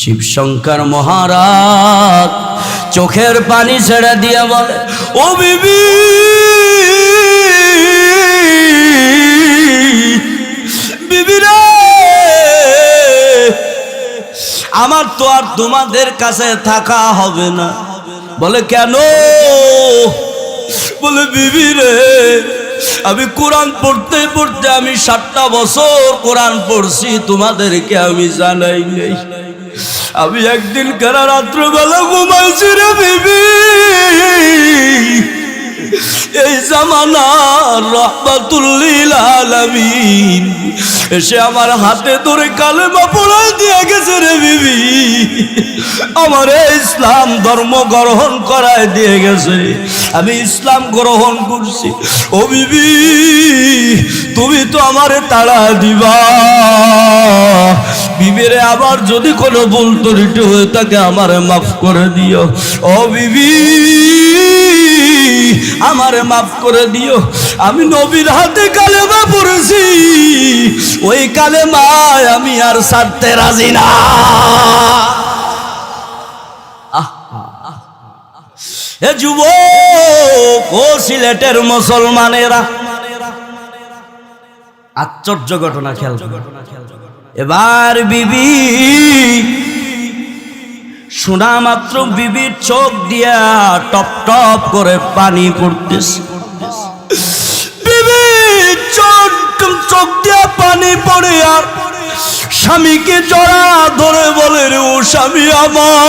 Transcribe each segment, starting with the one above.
শিবশঙ্কর মহারাজ চোখের পানি ছেড়ে দিয়ে বলে, ও বিবি, বিবি রে, আমার তো আর তোমাদের কাছে থাকা হবে না। বলে কেন? বলে বিবি রে, আমি কোরআন পড়তে পড়তে আমি 7টা বছর কোরআন পড়ছি, তোমাদেরকে আমি জানাই নাই। আমি একদিন কেনা রাত্রবেলা ঘুমাইছি রে বিবি, এই জামানার রাহমাতুল লিল আলামিন এসে আমার হাতে ধরে কালেমা পড়াই দিয়ে গেছে রে বিবি, আমার ইসলাম ধর্ম গ্রহণ করায় দিয়ে গেছে, আমি ইসলাম গ্রহণ করছি। ও বিবি, তুমি তো আমারে তাড়া দিবা, বিবিরে আবার যদি কোনো ভুল ত্রুটি হয়ে থাকে আমারে মাফ করে দিও। ও বিবি, আমারে মাফ করে দিও, আমি নবীর হাতে কালেমা পড়েছি, ওই কালেমায় আমি আর ছাড়তে রাজি না। এ যুবক, ও সিলেটের মুসলমানেরা, আশ্চর্য ঘটনা খেয়াল। এবার বিবি শোনা মাত্র বিবির চোখ দিয়া টপ টপ করে পানি পড়তেছে। বিবির চোখ দিয়া পানি পড়ে আর স্বামীকে জড়া ধরে বলে, রে ও স্বামী আমার,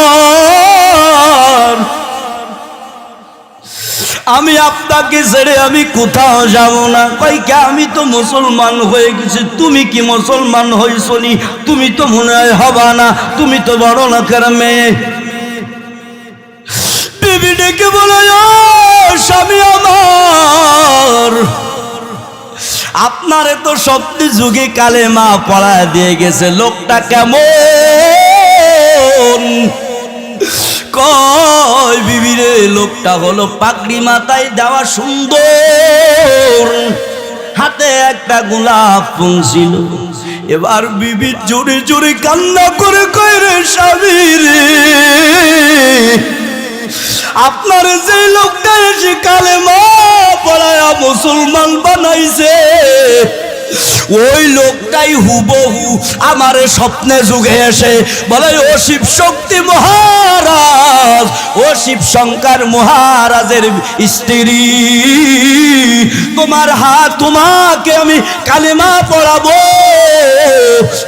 আমি আপনাকে ছেড়ে আমি কোথাও যাব না। কই কে? আমি তো মুসলমান হয়ে গেছি, তুমি কি মুসলমান হইছো নি? তুমি তো মনে হয় হবা না, তুমি তো বড় লোকের মেয়ে। বিবি ডেকে বলে, ও স্বামী আমার, আপনারে তো সত্যি যুগে কালেমা পড়ায় দিয়ে গেছে, লোকটা কেমন? কয় বিবি রে, লোকটা হলো পাগড়ি মাথায় দেওয়া, সুন্দর, হাতে একটা গোলাপ ফুল ছিল। এবার বিবি জোরে জোরে কান্না করে কয়, রে স্বামী রে, আপনার যে লোকটা এসে কালেমা পড়ায়া মুসলমান বানাইছে, ওই লোকটাই হুবহু আমারে স্বপ্নে যুগে এসে বলে, ও শিব শক্তি মহারাজ, ও শিব শঙ্কর মহারাজের স্ত্রী, তোমাকে আমি কালেমা পড়াবো।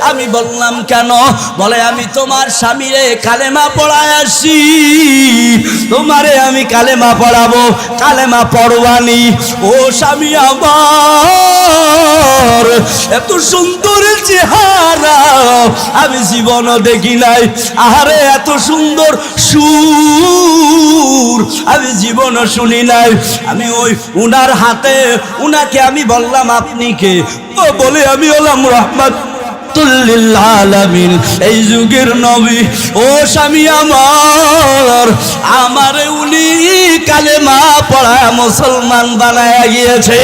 আমি বললাম কেন? বলে, আমি তোমার স্বামীরে কালেমা পড়ায় আসি, তোমারে আমি কালেমা পড়াবো, কালেমা পড়বানি। ও স্বামী আমার, এত সুন্দর চেহারা আমি জীবনও দেখি নাই, আরে এত সুন্দর সুর আমি জীবনও শুনি নাই। আমি ওই উনার হাতে, উনাকে আমি বললাম আপনি কে? ও বলে, আমি হলাম রাহমাতুল লিল আলামিন, এই যুগের নবী। ও স্বামী আমার, আমারে উনি কালেমা পড়া মুসলমান বানায়া গিয়েছে।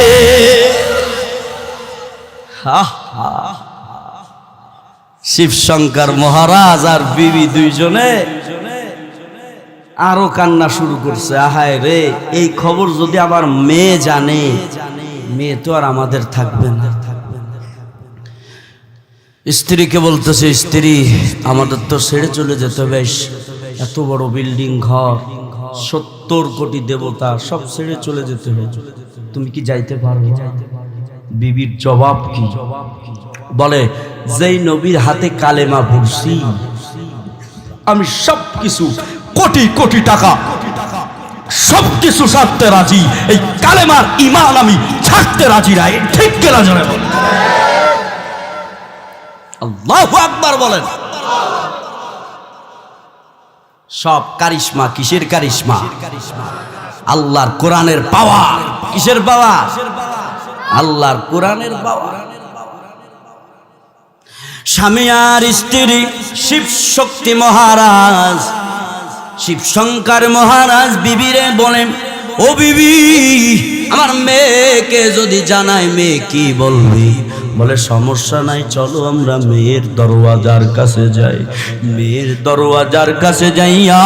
শিবশঙ্কর মহারাজ আর বিবি দুইজনে আরো কান্না শুরু করছে। আহায় রে, এই খবর যদি আমার মেয়ে জানে, মেয়ে তো আর আমাদের থাকবে না। স্ত্রীকে বলতেছে, স্ত্রী, আমাদের তো ছেড়ে চলে যেতে হবে, এত বড় বিল্ডিং, ঘর, 70 কোটি দেবতা, সব ছেড়ে চলে যেতে হবে, তুমি কি যাইতে পারবে? বিবির জবাব কি? বলে, যেই নবীর হাতে কালেমা পড়ছি, আমি সবকিছু, কোটি কোটি টাকা সবকিছু ছাড়তে রাজি, এই কালেমার ঈমান আমি ছাড়তে রাজি না। ঠিক কিনা জোরে বল, আল্লাহু আকবার বলেন। সব কারিশমা, কিসের কারিশমা? আল্লাহর কোরআনের পাওয়ার। কিসের পাওয়ার? আল্লাহর কোরআনের পাওয়ার। স্বামী আর স্ত্রী শিব শক্তি মহারাজ, শিবশঙ্কর মহারাজ বিবিরে বলেন, ও বিবি, আমার মেয়েকে যদি জানায় মেয়ে কি বলবে? বলে সমস্যা নাই, চলো আমরা মেয়ের দরওয়াজার কাছে যাই। মেয়ের দরওয়াজার কাছে যাইয়া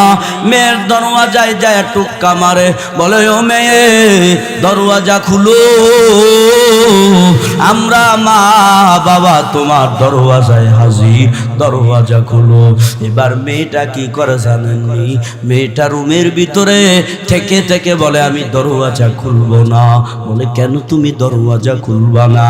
মেয়ের দরওয়াজায় যায় টুক্কা মারে, বলে ও মেয়ে দরওয়াজা খুলো, আমরা মা বাবা তোমার দরওয়াজায় হাজির, দরওয়াজা খুলো। এবার মেয়েটা কি করে জানেননি? মেয়েটা রুমের ভিতরে থেকে থেকে বলে আমি দরওয়াজা খুলবো না। বলে কেন তুমি দরওয়াজা খুলবা না?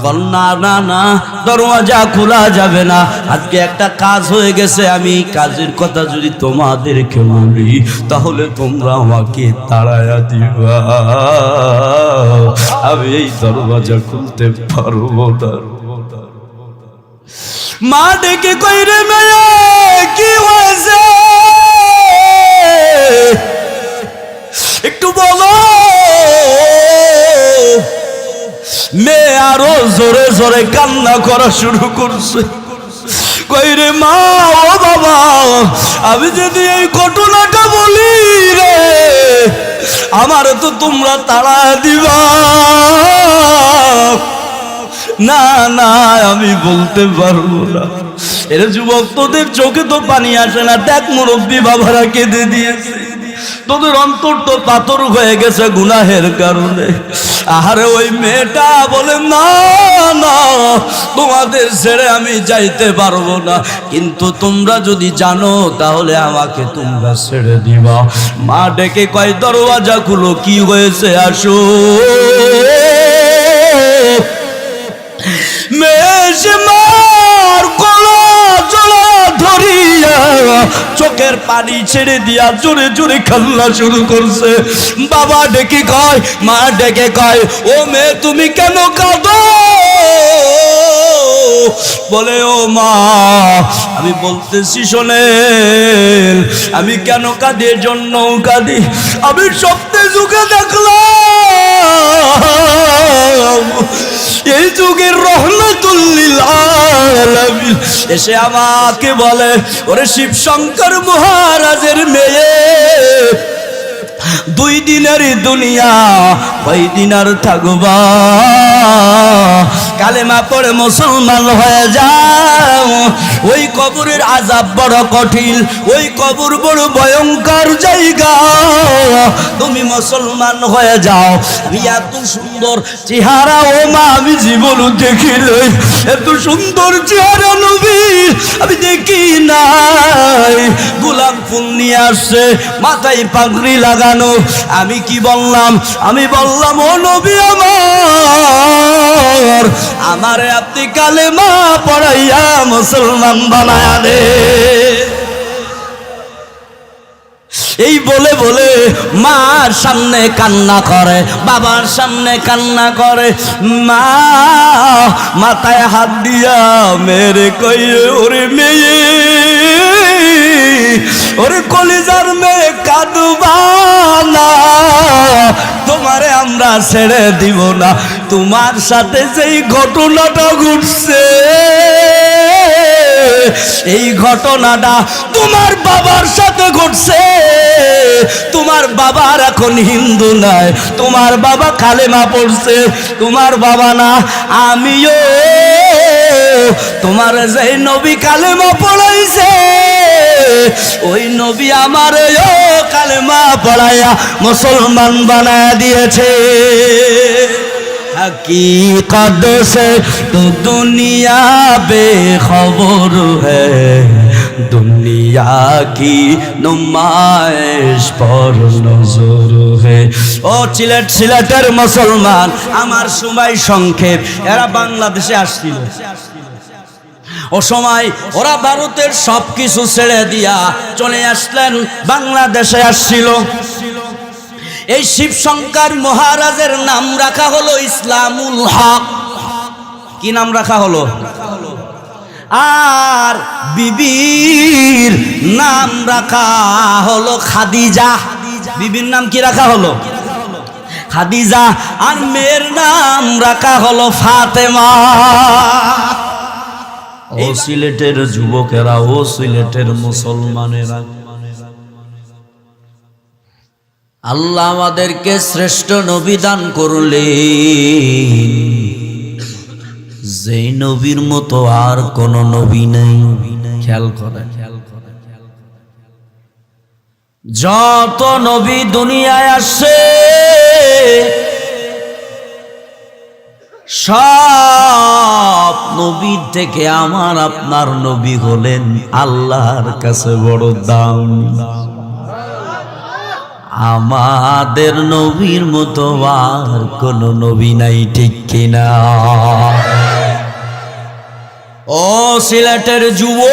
বল না না না, দরওয়াজা খোলা যাবে না, আজকে একটা কাজ হয়ে গেছে, আমি কাজের কথা যদি তোমাদেরকে বলি তাহলে তোমরা আমাকে তাড়ায়া দিবা, আমি এই দরওয়াজা খুলতে পারবো না। মা ডেকে কই রে মেয়ে কি হয়েছে একটু বলো। মেয়ে আরো জোরে জোরে কান্না করা শুরু করছে। কই রে মা, ও বাবা, আমি যদি এই ঘটনাটা বলি রে আমার তো তোমরা তাড়া দিবা। না না, আমি বলতে পারবো না। এর যুবক তোদের চোখে তো পানি আসে না, দেখ মুরব্বী বাবারা কেঁদে দিয়েছে, তোদের অন্তর তো পাথর হয়ে গেছে গুনাহের কারণে। আরে ওই মেয়েটা বলে না না, তোমাদের ছেড়ে আমি যাইতে পারবো না, কিন্তু তোমরা যদি জানো তাহলে আমাকে তোমরা ছেড়ে দিবা। মা ডেকে কয় দরওয়াজা খুলো, কি হয়েছে আসো। মেয়ে মার গলা জড়া ধরিয়া চোখের পানি ছেড়ে দিয়া জোরে জোরে কান্না শুরু করছে। বাবা ডেকে কয়, মা ডেকে কয় ও মেয়ে তুমি কেন কাঁদো? বলে ও মা আমি বলতেছি শোনেন, আমি কেন কাঁদি জন্য কাঁদি, আমি স্বপ্নে যুগে দেখলাম এই যুগের রহমতুল লিল আলামিন এসে আমাকে বলে ওরে শিব শঙ্কর মহারাজের মেয়ে, 2 দিনের দুনিয়া কয় দিন আর থাকবা, কালেমা পড়ে মুসলমান হয়ে যাও। ওই কবরের আযাব বড় কঠিন, ওই কবর বড় ভয়ঙ্কর জায়গা, তুমি মুসলমান হয়ে যাও। আমি এত সুন্দর চেহারা ও মা আমি জীবনও দেখি নাই, এত সুন্দর চেহারা নবীর আমি দেখি নাই। গোলাপ ফুল নিয়ে আসছে, মাথায় পাগড়ি লাগানো। আমি কি বললাম? আমি বললাম ও নবী আমার, আমারে আপনি কালেমা পড়াইয়া মুসলমান বানায়া দে। এই বলে বলে মার সামনে কান্না করে, বাবার সামনে কান্না করে। মা মাথায় হাত দিয়া মেরে কইয়ে ওরে মেয়ে, ওরে কলিজার মেয়ে কাঁদবা না, তোমারে আমরা ছেড়ে দিব না। তোমার সাথে যেই ঘটনাটা ঘটছে এই ঘটনাটা তোমার বাবার সাথে ঘটছে। তোমার বাবার এখন হিন্দু নাই, তোমার বাবা কালেমা পড়ছে, তোমার বাবা না আমিও। তোমার যে নবী কালেমা পড়াইছে ওই নবী আমারে ও কালেমা পড়াইয়া মুসলমান বানায় দিয়েছে। हकीकत से तो दुनिया बेखबर है, दुनिया की नुमाइश पर नजर है। ও সিলেটের মুসলমান আমার সময় সংক্ষেপ, এরা বাংলাদেশে আসছিল। ও সময় ওরা ভারতের সবকিছু ছেড়ে দিয়া চলে আসলেন, বাংলাদেশে আসছিল। এই শিব শঙ্কর মহারাজের নাম রাখা হলো ইসলামুল হক। কি নাম রাখা হলো? আর বিবির নাম রাখা হলো খাদিজা। বিবির নাম কি রাখা হলো? খাদিজা। আর মেয়ের নাম রাখা হলো ফাতেমা। ও সিলেটের যুবকেরা, ও সিলেটের মুসলমানেরা, আল্লাহ আমাদেরকে শ্রেষ্ঠ নবী দান করলেন। যেই নবীর মতো আর কোন নবী নেই। খেয়াল করে, যত নবী দুনিয়ায় আসে সব নবীর থেকে আমার আপনার নবী হলেন আল্লাহর কাছে বড় দাম। আমাদের নবীর মতো আর কোন নবী নাই, ঠিক কিনা? ও সিলেটের যুবক,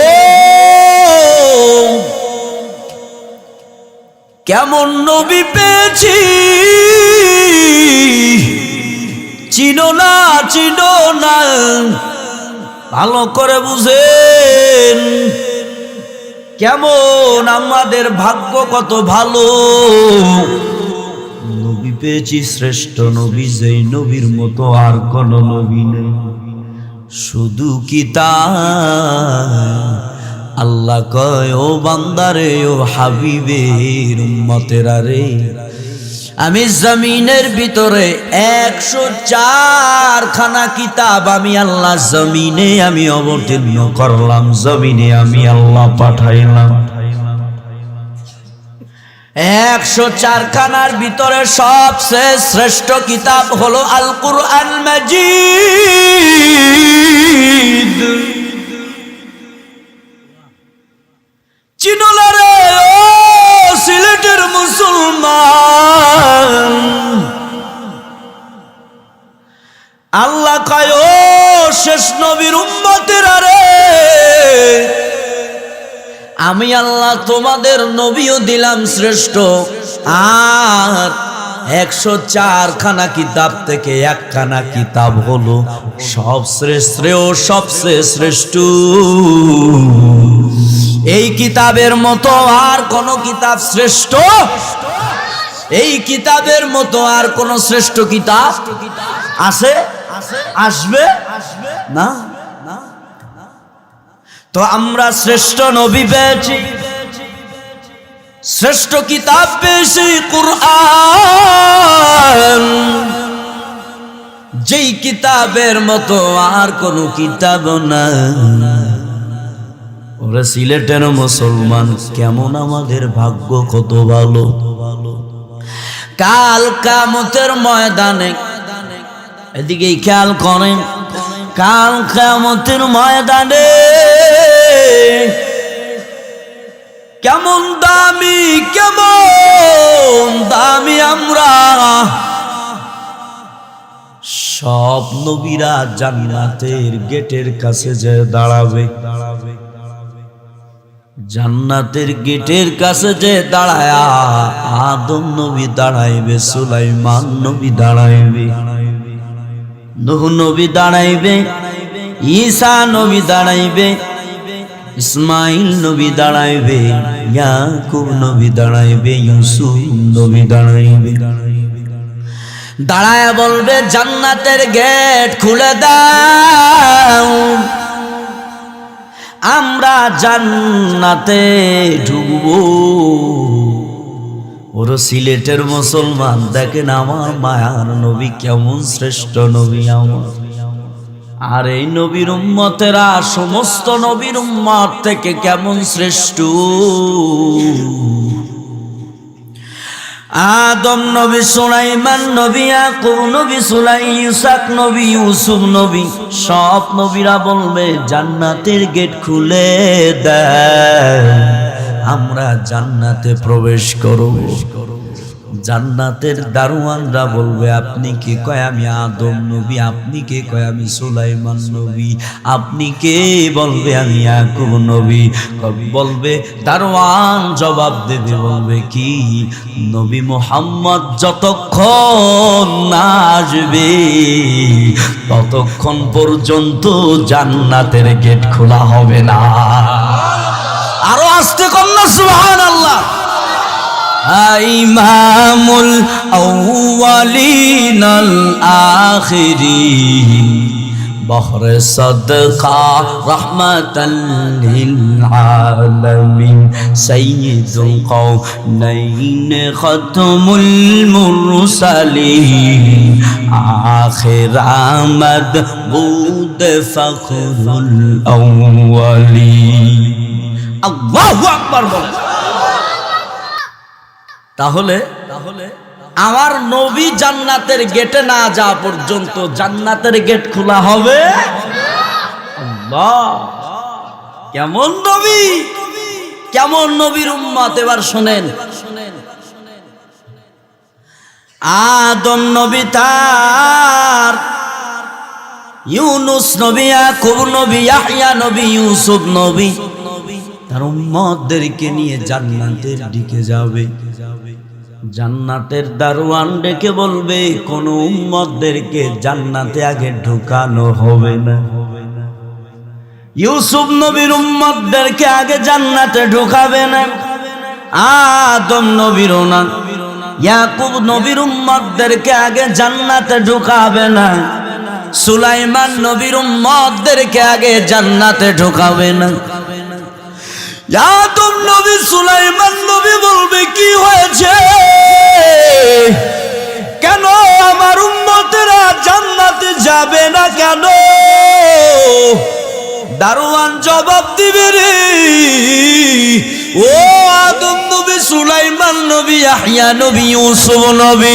কেমন নবী পেয়েছি চিনো না, চিনো না, ভালো করে বুঝেন কেমন আমাদের ভাগ্য কত ভালো। নবী পেয়েছি শ্রেষ্ঠ নবী, যেই নবীর মতো আর কোন নবী নেই। শুধু কিতাব আল্লাহ কয় ও বান্দারে, ও হাবিবের উম্মতেরা রে, আমি জমিনের ভিতরে 104 খানা কিতাব আমি আল্লাহ জমিনে আমি অবতীর্ণ করলাম, জমিনে আমি আল্লাহ পাঠাইলাম। 104 খানার ভিতরে সবচেয়ে শ্রেষ্ঠ কিতাব হলো আল কুরআন মাজিদ। চিনলা রে ও সিলেটের মুসলমান, আল্লাহ কয় ও শেষ নবীর উম্মতেরা রে, আমি আল্লাহ তোমাদের নবীও দিলাম শ্রেষ্ঠ, আর 104 খানা কিতাব থেকে 1 খানা কিতাব হলো সবশ্রেষ্ঠ ও সবচেয়ে শ্রেষ্ঠ। এই কিতাবের মতো আর কোন কিতাব শ্রেষ্ঠ, এই কিতাবের মতো আর কোন শ্রেষ্ঠ কিতাব আছে? আসবে না। তো আমরা শ্রেষ্ঠ নবী পেয়েছি, শ্রেষ্ঠ কিতাব পেয়েছি কুরআন, যেই কিতাবের মতো আর কোন কিতাব না। ওরা সিলেটের মুসলমান, কেমন আমাদের ভাগ্য কত ভালো। কাল কিয়ামতের ময়দানে, এদিকেই খেয়াল করেন, কাল কিয়ামতের ময়দানে কেমন দামি, কেমন দামি আমরা। সব নবীরা জান্নাতের গেটের কাছে যে দাঁড়াবে, জান্নাতের গেটের কাছে যে দাঁড়ায়, আদম নবী দাঁড়াইবে, সুলাইমান নবী দাঁড়াইবে, নূহ নবী দাঁড়াইবে, ঈসা নবী দাঁড়াইবে, ইসমাইল নবী দাঁড়াইবে, ইয়াকুব নবী দাঁড়াইবে, ইউসুফ নবী দাঁড়াইবে। দাঁড়ায় বলবে জান্নাতের গেট খুলে দাও, আমরা জান্নাতে ঢুকবো। ওর সিলেটের মুসলমান, দেখেন আমার মায়ার নবী কেমন শ্রেষ্ঠ নবী আমার। আর এই নবীর উম্মতেরা সমস্ত নবীর উম্মত থেকে কেমন শ্রেষ্ঠ। আদম নবী, সুলাইমান নবী, ইয়াকুব নবী, ইসহাক নবী, ইউসুফ নবী, সব নবীরা বলবে জান্নাতের গেট খুলে দেয়, আমরা জান্নাতে প্রবেশ করব। জান্নাতের দারোয়ানরা বলবে আপনি কে? কয় আমি আদম নবী। আপনি কে? কয় আমি সুলাইমান নবী। আপনি কে? বলবে আমি ইয়াকুব নবী। বলবে দারোয়ান জবাব দেবে, বলবে কি? নবী মুহাম্মদ যতক্ষণ না আসবে ততক্ষণ পর্যন্ত জান্নাতের গেট খোলা হবে না। আরো আস্তে কন্যা সুবহানাল্লাহ। ইমামুল আউয়ালিন আল আখিরিন বহরে সদকা রহমাতাল লিল আলামিন সাইয়্যিদুল কাওনাইন খাতামুল মুরসালিন আখির আমদ বুদ ফখরুল আউয়ালিন। আল্লাহু আকবার বলেন। তাহলে আমার নবী জান্নাতের গেটে না যাওয়া পর্যন্ত জান্নাতের গেট খোলা হবে। আল্লাহ, কেমন নবী, কেমন নবীর উম্মত। এবার শোনেন, আদম নবী, তার ইউনুস নবী, ইয়াকুব নবী, ইয়াহইয়া নবী, ইউসুফ নবী তার উম্মতদেরকে নিয়ে জান্নাতের দিকে যাবে। জান্নাতের দারোয়ান ডেকে বলবে, কোন উম্মতদেরকে জান্নাতে আগে ঢোকানো হবে না। ইউসুফ নবীর উম্মতদেরকে আগে জান্নাতে ঢোকাবে না, আদম নবীর না, ইয়াকুব নবীর উম্মতদেরকে আগে জান্নাতে ঢোকাবে না, সুলাইমান নবীর উম্মতদেরকে আগে জান্নাতে ঢোকাবে না। আদম নবী, সুলাইমান নবী বলবে, কি হয়েছে, কেন আমার উম্মতেরা জান্নাতে যাবে না কেন? দারোয়ান জবাব দিবে, রে ও আদম নবী, সুলাইমান নবী, ইয়াহইয়া নবী, ইউসুফ নবী,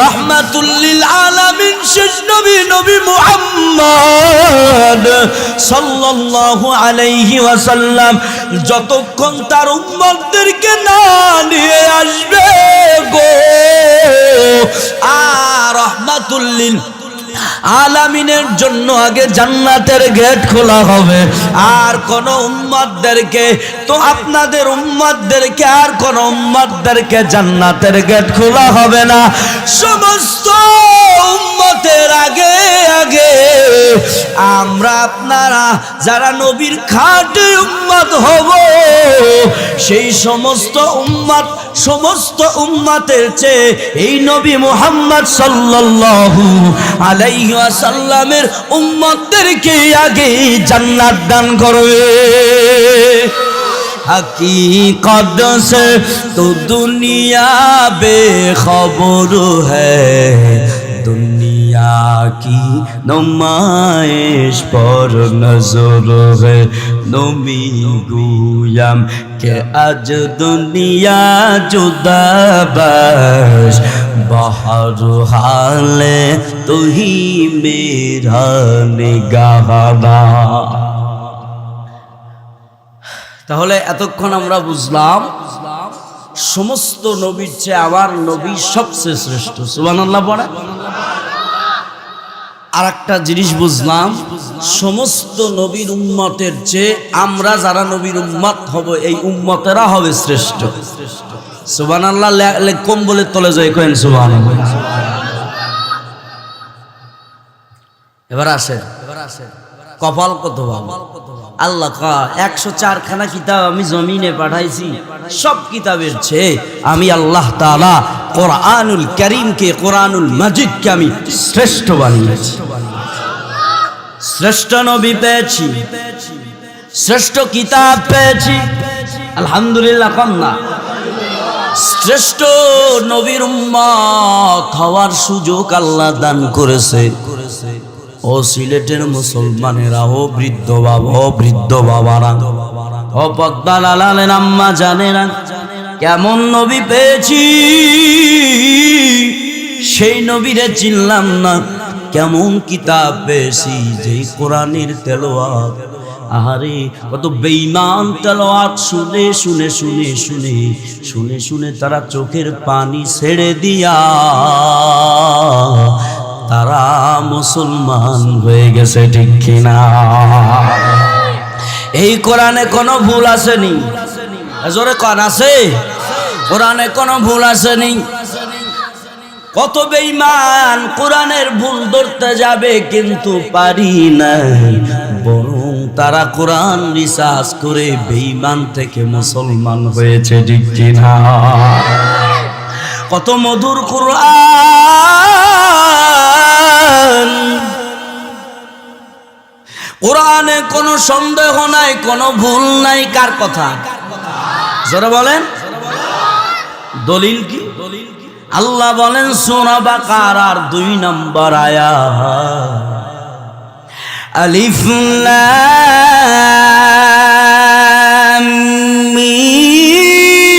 রাহমাতুল লিল আলামিন শেষ নবী, নবী মুহাম্মদ সাল্লাল্লাহু আলাইহি ওয়াসাল্লাম যতক্ষণ তার উম্মতদেরকে না নিয়ে আসবে গো, আর রাহমাতুল লিল আলামিনের জন্য আগে জান্নাতের গেট খোলা হবে। আর কোন উম্মতদেরকে, তো আপনাদের উম্মতদেরকে আর কোন উম্মতদেরকে জান্নাতের গেট খোলা হবে না। সমস্ত উম্মতের আগে আগে আমরা আপনারা যারা নবীর খাঁটি উম্মত হব, সেই সমস্ত উম্মতের চেয়ে এই নবী মুহাম্মদ সাল্লাল্লাহু আলাইহি ওয়াসাল্লামের উম্মতদেরকে আগে জান্নাত দান করবে। हकीकत से तो दुनिया बेखबर है, दुनिया की नुमाइश पर नजर है। नबी गुयाम के आज दुनिया जुदा बस, बाहर हाले तू ही मेरा निगाहबान। তাহলে এতক্ষণ আমরা বুঝলাম সমস্ত নবীর চেয়ে আমার নবী সবচেয়ে শ্রেষ্ঠ। সুবহানাল্লাহ পড়ে। আর একটা জিনিস বুঝলাম, সমস্ত নবীর উম্মতের চেয়ে আমরা যারা নবীর উম্মত হব, এই উম্মতেরা হবে শ্রেষ্ঠ। সুবহানাল্লাহ কম বলে তলে যায়, কইন সুবহানাল্লাহ। এবার আসে কপাল কত ভালো। আল্লাহ 104 খানা কিতাব আমি জমিনে পাঠাইছি, সব কিতাবের চেয়ে আমি আল্লাহ তাআলা কোরআনুল কারীমকে, কোরআনুল মাজিদকে আমি শ্রেষ্ঠ বানিয়েছি। শ্রেষ্ঠ নবী পেয়েছি, শ্রেষ্ঠ কিতাব পেয়েছি, আলহামদুলিল্লাহ। কন্যা শ্রেষ্ঠ নবীর উম্মত হওয়ার সুযোগ আল্লাহ দান করেছে। ও সিলেটের মুসলমানেরা, ও বৃদ্ধ বাবারা, ও পদ্মা লালালের আম্মা জানেরা, কেমন নবী পেয়েছি, সেই নবীরে চিনলাম না। কেমন কিতাব পেয়েছি, যেই কোরআনের তেলাওয়াত, আহারে কত বেঈমান তেলাওয়াত শুনে শুনে শুনে শুনে শুনে শুনে তারা চোখের পানি ছেড়ে দিয়া তারা মুসলমান হয়ে গেছে, ঠিক কিনা? এই কোরআনে কোনো ভুল আসেনি, জোরে কোন আছে? কোরআনে কোনো ভুল আসেনি। কত বেঈমান কোরআনের ভুল ধরতে যাবে কিন্তু পারি না, বরং তারা কোরআন রিসার্চ করে বেঈমান থেকে মুসলমান হয়েছে, ঠিক কিনা? কত মধুর কোরআন, কোরআনে কোনো সন্দেহ নাই, কোনো ভুল নাই। কার কথা? জোরে বলেন। দলিল কি? আল্লাহ বলেন সূরা বাকারার 2 নম্বর আয়াত, আলিফ লাম মিম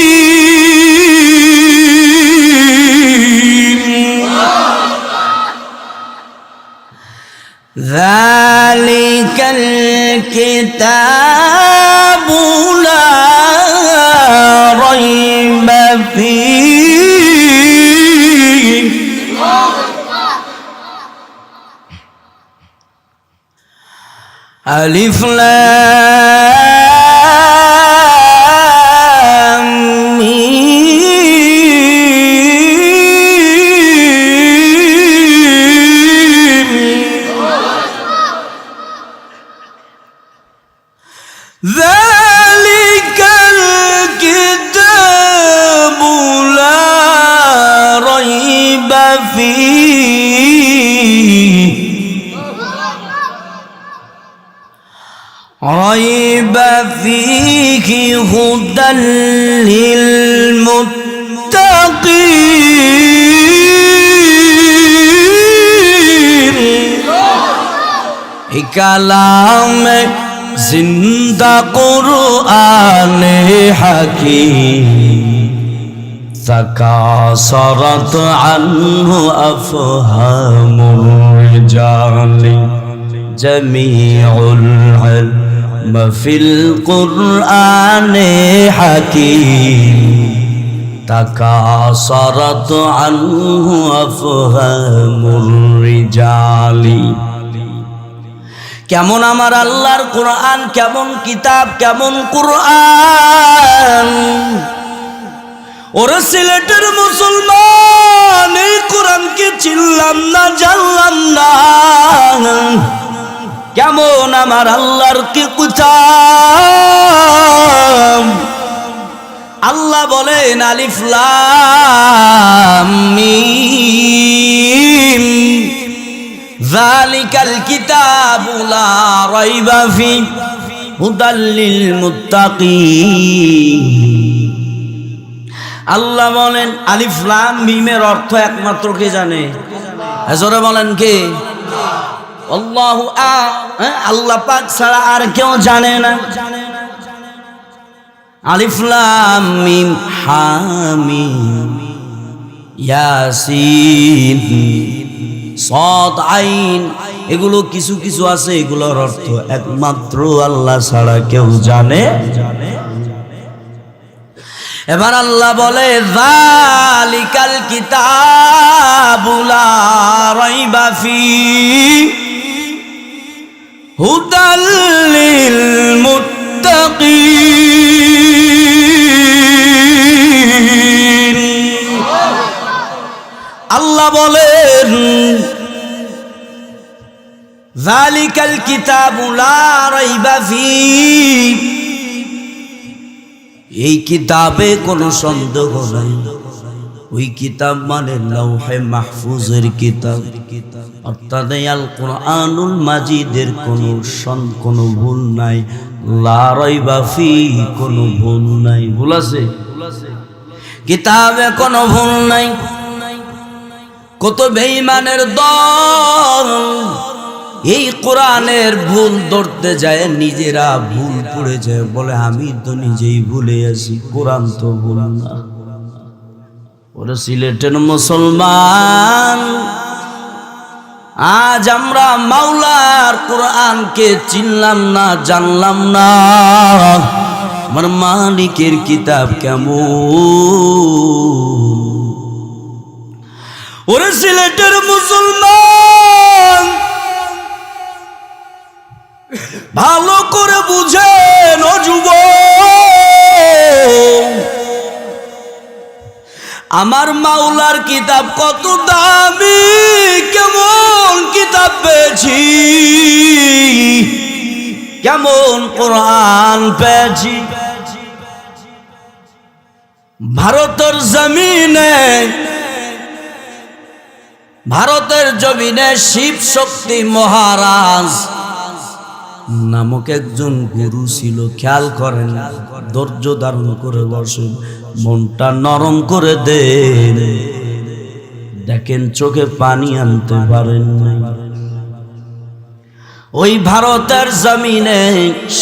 যালিকাল কিতাবু লা রাইবা ফীহি আলিফ লাম মিম যালিকাল কিতাবু লা রাইবা ফীহি ريب فيه هدى للمتقين كلام زندہ قرآن حکیم تکاثرت عنه أفهام الرجال جميع العلم في القرآن حكيم تكاثرت عنه أفهام الرجال কেমন আমার আল্লাহর কোরআন, কেমন কিতাব, কেমন কোরআন। ওরে সিলেটের মুসলমান, এই কোরআনকে চিনলাম না, জানলাম না। কেমন আমার আল্লাহর কি কিতাব। আল্লাহ বলেন আলিফ লাম মিম যালিকাল কিতাবু লা রাইবা ফীহি হুদাল লিল মুত্তাকিন। আল্লাহ বলেন আলিফ লাম মিমের অর্থ একমাত্র কে জানে? জোরে বলেন কে? আল্লাহু আল্লাহ পাক ছাড়া আর কেউ জানে না। আলিফ লাম মিম হামিম ইয়াসিন সাদ আইন, এগুলো কিছু কিছু আছে, এগুলোর অর্থ একমাত্র আল্লাহ ছাড়া কেউ জানে। এবার আল্লাহ বলে যালিকাল কিতাবু লা রাইবা ফীহি হুদাল লিল মুত্তাকিন। আল্লাহ বলেন যালিকাল কিতাবু লা রাইবা ফীহি, এই কিতাবে কোনো সন্দেহ নাই। ওই কিতাব মানে লৌহে মাহফুজের কিতাব, অর্থাৎ আল কোরআনুল মাজিদের কোনো ভুল নাই। লা রাইবা ফীহি, কোনো ভুল নাই। ভুল আছে? কিতাবে কোনো ভুল নাই। কত বেঈমানের দল এই কোরআনের ভুল ধরতে যায়, নিজেরা ভুল পড়ে যায়, বলে আমি তো নিজেই ভুলে আছি, কোরআন তো ভুল না। ওরা সিলেটের মুসলমান, আজ আমরা মাওলার কোরআনকে চিনলাম না, জানলাম না। আমার মালিকের কিতাব কেমন। ওরা সিলেটের মুসলমান, ভালো করে বুঝেন ও যুবক, আমার মাওলার কিতাব কত দামি, কেমন কিতাব পেয়েছি, কেমন কোরআন পেয়েছি। ভারতের জমিনে, ভারতের জমিনে শিব শক্তি মহারাজ নামক একজন গুরু ছিল। খেয়াল করেন, ধৈর্য ধারণ করে বসেন, মনটা নরম করে দেন। দেখেন চোখে পানি আনতে পারেন না। ওই ভারতের জমিনে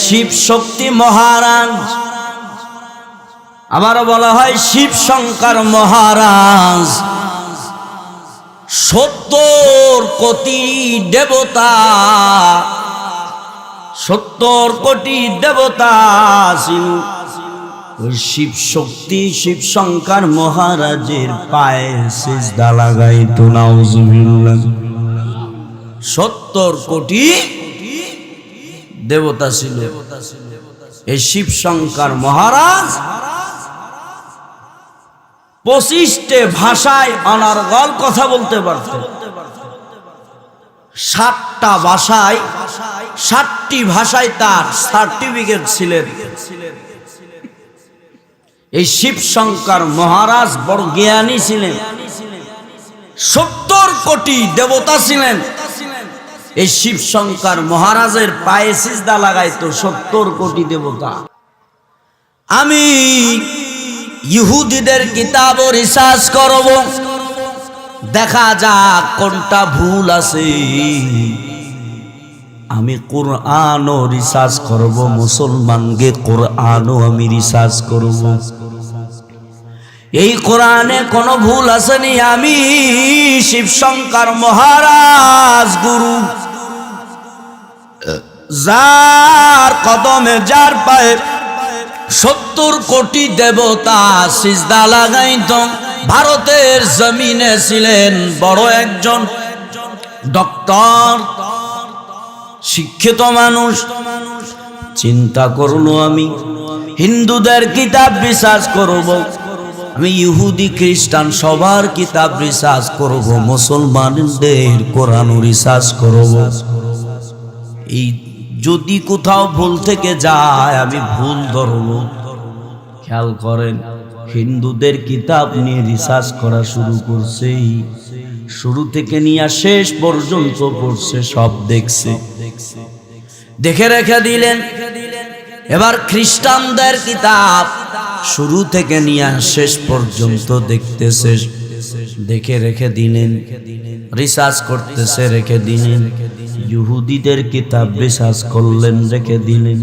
শিব শক্তি মহারাজ, আবার বলা হয় শিব শঙ্কর মহারাজ, 70 কোটি দেবতা, 70 কোটি দেবতা ছিল। ওই শিব শক্তি শিব শঙ্কর মহারাজের পায়ে সিজদা লাগাইতো। নাউজুবিল্লাহ। 70 কোটি দেবতা ছিল। এই শিব শঙ্কর মহারাজ 25টে ভাষায় অনর্গল কথা বলতে পারতেন। 7টা ভাষায়, 7টি ভাষায় তার সার্টিফিকেট ছিলেন। এই শিব শঙ্কর মহারাজ বড় জ্ঞানী ছিলেন। 70 কোটি দেবতা ছিলেন। এই শিব শঙ্কর মহারাজের পায়ে সিজদা লাগাইতো 70 কোটি দেবতা। আমি ইহুদিদের কিতাবও রিসার্চ করব, দেখা যাক কোনটা ভুল আছে। আমি কোরআনও রিসার্চ করব, মুসলমানকে কোরআনও আমি রিসার্চ করব। এই কোরআনে কোনো ভুল আসেনি। আমি শিব শঙ্কর মহারাজ গুরু, যার কদমে যার পায়ে 70 কোটি দেবতা সিজদা লাগাইত। ভারতের জমিনে ছিলেন বড় একজন ডক্টর, শিক্ষিত মানুষ। চিন্তা করলো আমি হিন্দুদের কিতাব রিসার্চ করব, আমি ইহুদি খ্রিস্টান সবার কিতাব রিসার্চ করব, মুসলমানদের কোরআন রিসার্চ করব। এই যদি কোথাও ভুল থেকে যায় আমি ভুল ধরব। খেয়াল করেন, হিন্দুদের কিতাব নিয়ে রিসার্চ করা শুরু করছে। শুরু থেকে নিয়ে শেষ পর্যন্ত পড়ছে, সব দেখছে, দেখে রেখে দিলেন। এবার খ্রিস্টানদের কিতাব শুরু থেকে নিয়ে শেষ পর্যন্ত দেখতেছে, দেখে রেখে দিলেন। রিসার্চ করতেছে, রেখে দিলেন। ইহুদিদের কিতাব রিসার্চ করলেন, রেখে দিলেন।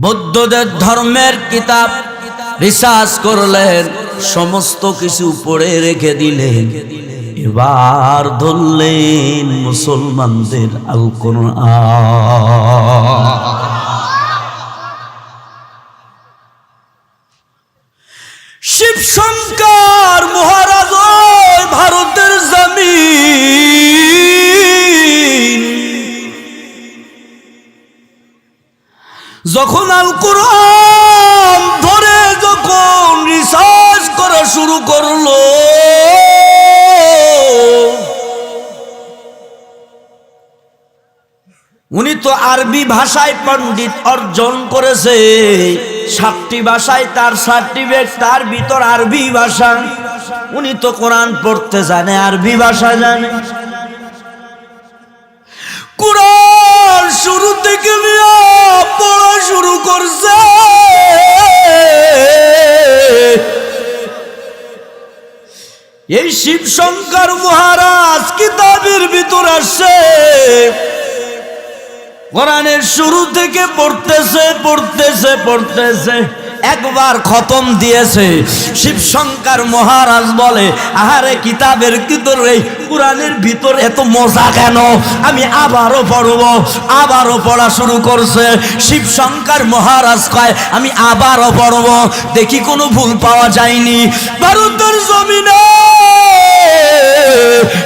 বৌদ্ধদের ধর্মের কিতাব রিসার্চ করলেন, সমস্ত কিছু পড়ে রেখে দিলেন। এবার ধরলেন মুসলমানদের আল কোরআন। শিব শঙ্কর মহারাজ ভারতের জমিন যখন আল কোরআন ধরে যখন রিসার্চ করা শুরু করলো, উনি তো আরবি ভাষায় পণ্ডিত অর্জন করেছে। 7টি ভাষায় তার সার্টিফিকেট, তার ভিতর আরবি ভাষা। উনি তো কোরআন পড়তে জানে, আরবি ভাষা জানে। কোরআন শুরু থেকে পড়া শুরু করছে। এই শিব শঙ্কর মহারাজ কিতাবের ভিতর আসছে, কোরআনের শুরু থেকে পড়তেছে পড়তেছে পড়তেছে, একবার খতম দিয়েছে। শিব শঙ্কর মহারাজ বলে, আহারে কিতাবের ভিতরে কোরআনের ভিতর এত মজা কেন, আমি আবারও পড়ব। আবারও পড়া শুরু করছে। শিব শঙ্কর মহারাজ কয়, আমি আবারও পড়ব, দেখি কোনো ভুল পাওয়া যায়নি। ভারতের জমিনে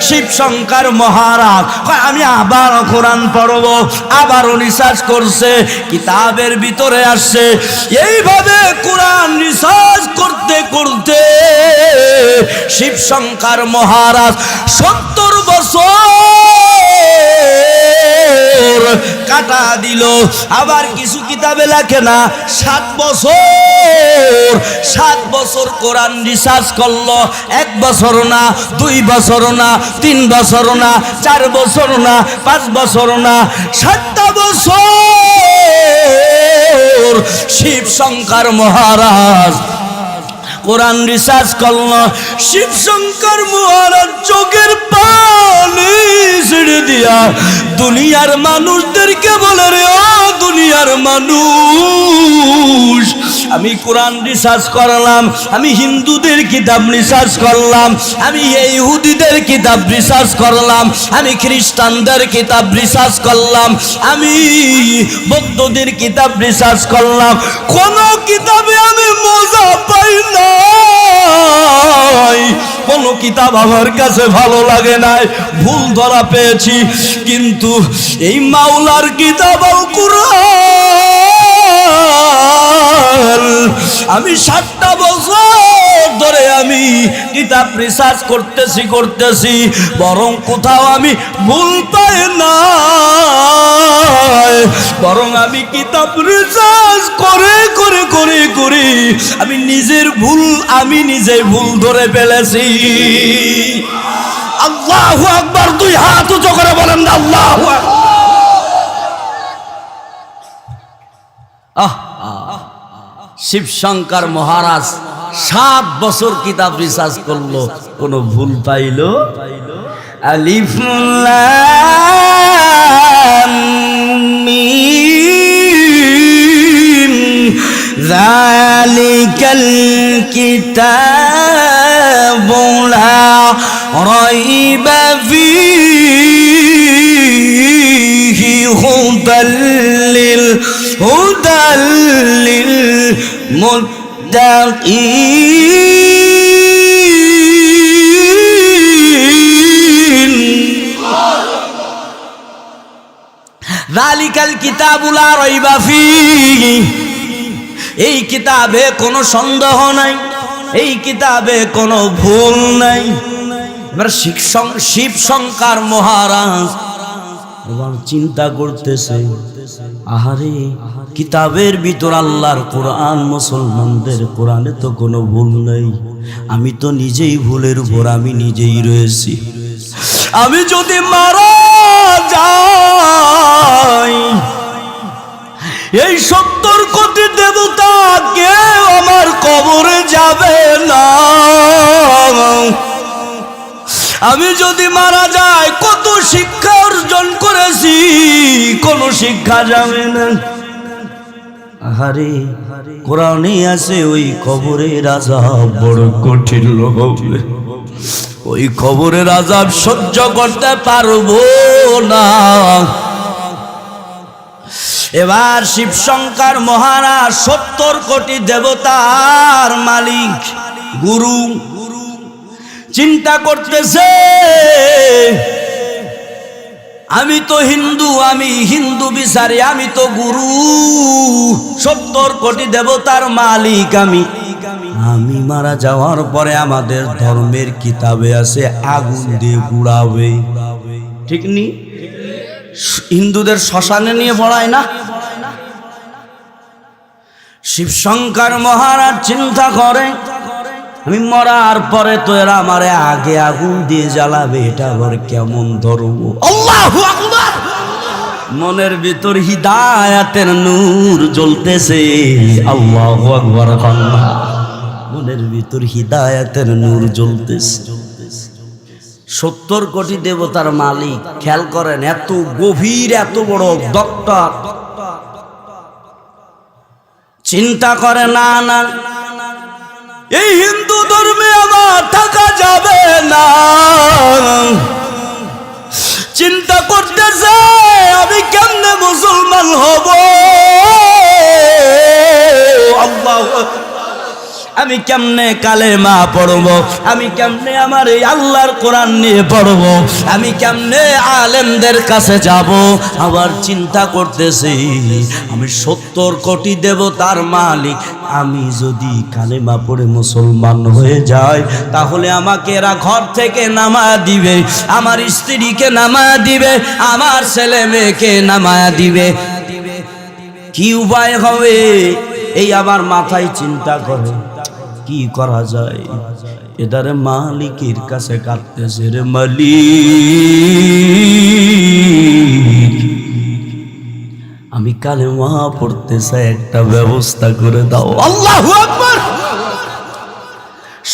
শিব শঙ্কর মহারাজ কয়, আমি আবার কোরআন পড়ব। আবারও রিসার্চ করছে, কিতাবের ভিতরে আসছে। এইভাবে কোরআন রিসার্চ করতে করতে শিব শঙ্কর মহারাজ 70 বছর কাটা দিল। আবার কিছু কিতাবে লেখে না 7 বছর 7 বছর কোরআন রিসার্চ করলো, 1 বছর না, 2 বছর না, 3 বছর না, 4 বছর না, 5 বছর না, 7টা বছর শিব শঙ্কর মহারাজ কোরআন রিসার্চ করলো। শিব শঙ্কর মহারাজ চোখের পানি ছেড়ে দিয়া দুনিয়ার মানুষদেরকে বলে, রে ও দুনিয়ার মানুষ, আমি কোরআন রিসার্চ করলাম, আমি হিন্দুদের কিতাব রিসার্চ করলাম, আমি ইহুদিদের কিতাব রিসার্চ করলাম, আমি খ্রিস্টানদের কিতাব রিসার্চ করলাম, আমি বৌদ্ধদের কিতাব রিসার্চ করলাম, কোন কিতাবে আমি মজা পাই না, কোন কিতাব আমার কাছে ভালো লাগে নাই, ভুল ধরা পেয়েছি। কিন্তু এই মাওলার কিতাব আল কুরআন আমি 7টা বছর ধরে আমি কিতাব রিসার্চ করতেছি, বরং কোথাও আমি ভুল পাই না, বরং আমি কিতাব রিসার্চ করে আমি নিজেই ভুল ধরে ফেলেছি। আল্লাহু আকবার, 2 হাত উঁচু করে বলেন না আল্লাহু আকবার। শিব শঙ্কর মহারাজ 7 বছর কিতাব রিসার্চ করলো, কোনো ভুল পাইল? আলিফ লাম মিম যালিকাল কিতাবু লা রাইবা ফীহি হুদাল লিল মুত্তাকিন। যালিকাল কিতাবু লা রাইবা ফীহি, এই কিতাবে কোনো সন্দেহ নাই, এই কিতাবে কোনো ভুল নাই। এবার শিব শঙ্কর মহারাজ এবার চিন্তা করতেছে, আহারে কিতাবের ভিতর আল্লাহর কোরআন, মুসলমানদের কোরআনে তো কোনো ভুল নাই, আমি তো নিজেই ভুলের উপর আমি নিজেই রয়েছি, আমি যদি মারা যাই এই 70 কোটি দেবতা কেউ আমার কবরে যাবে না, আমি যদি মারা যাই কত শিক্ষা অর্জন করেছি কোনো শিক্ষা যাবে না। আহারে কোরআনে আছে ওই কবরের আযাব বড় কঠিন হবে, ওই কবরের আযাব সহ্য করতে পারবো না। এবার শিব শঙ্কর মহারাজ 70 কোটি দেবতার মালিক গুরু চিন্তা করতেছে, আমি তো হিন্দু, আমি হিন্দু বিচারি, আমি তো গুরু, 70 কোটি দেবতার মালিক আমি মারা যাওয়ার পরে আমাদের ধর্মের কিতাবে আছে আগুন দিয়ে পুড়াবে, ঠিক নি? হিন্দুদের শ্মশানে নিয়ে পড়ায় না? শিব শঙ্কর মহারাজ চিন্তা করে, আমি মরার পরে তো এরা আমারে আগে আগুন দিয়ে জ্বালাবে, এটা আবার কেমন ধর্ম? আল্লাহু আকবার। মনের ভিতর হিদায়াতের নূর জ্বলতেছে, আল্লাহু আকবার। মনের ভিতর হিদায়াতের নূর জ্বলতেছে। 70 কোটি দেবতার মালিক, খেয়াল করেন এত গভীর, এত বড় ডক্টর চিন্তা করে, না না এই হিন্দু ধর্মে আমার থাকা যাবে না, চিন্তা করতেছে আমি কেমনে মুসলমান হব, আল্লাহু আকবার, আমি কেমনে কালেমা পড়ব, আমি কেমনে আমার এই আল্লাহর কোরআন নিয়ে পড়ব, আমি কেমনে আলেমদের কাছে যাব। আবার চিন্তা করতেছি আমি 70 কোটি দেবতার মালিক, আমি যদি কালেমা পড়ে মুসলমান হয়ে যাই তাহলে আমাকে এরা ঘর থেকে নামায়া দিবে, আমার স্ত্রীকে নামায়া দিবে, আমার ছেলে মেয়েকে নামায়া দিবে। কি উপায় হবে? এই আমার মাথায় চিন্তা করে কি করা যায়। এদারে মালিকের কাছে কাঁদতেছে, রে মালিক আমি কালেমা পড়তে চাই, একটা ব্যবস্থা করে দাও। আল্লাহু আকবার।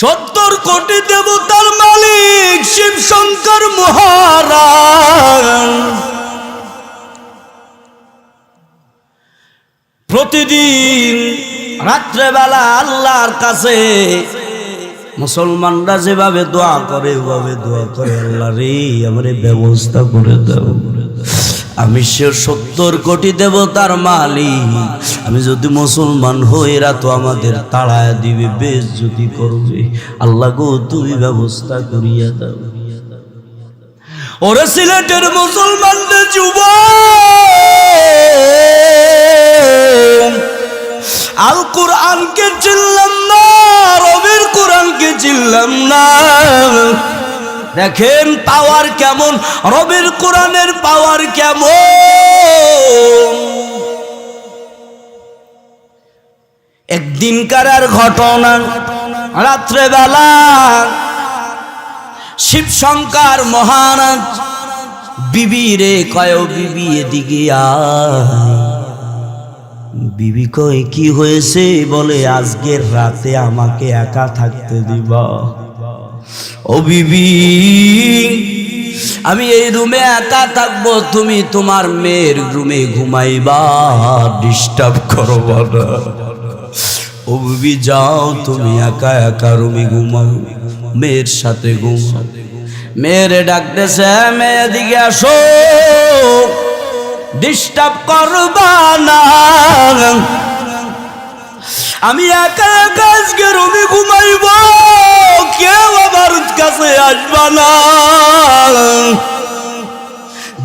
70 কোটি দেবতার মালিক শিব শঙ্কর মহারাজ প্রতিদিন রাত্রেবেলা আল্লাহর কাছে মুসলমানরা যেভাবে দোয়া করে ওভাবে দোয়া করে, আল্লাহ রে আমারে ব্যবস্থা করে দাও। আমি সে 70 কোটি দেবতার মালিক, আমি যদি মুসলমান হই এরা তো আমাদের তাড়ায় দিবে, বেইজ্জতি করবে। আল্লাহ গো তুমি ব্যবস্থা করিয়া দাও। ওরে সিলেটের মুসলমানদের যুবক, আল কোরআনকে চিনলাম না, রবির কোরআনকে চিনলাম না। দেখেন পাওয়ার কেমন, রবির কোরআনের পাওয়ার কেমন। একদিনকার ঘটনা, রাত্রেবেলা শিব শঙ্কর মহারাজ বিবি রে কয়, বিবি এদিকে আয়। বিবি কয় কি হয়েছে? বলে আজকের রাতে আমাকে একা থাকতে দিবা। ও বিবি আমি এই রুমে একা থাকবো, তুমি তোমার মেয়ের রুমে ঘুমাইবা, ডিস্টার্ব করবা না। ও বিবি যাও তুমি একা একা রুমে ঘুমাও, মেয়ের সাথে ঘুমাও। মেয়েরে ডাকতেছে, মেয়ে দিকে আসো, ডিস্টার্ব করবা না, আমি একা একা আজকে রুমে ঘুমাইব, কেউ আমার কাছে আসবা না।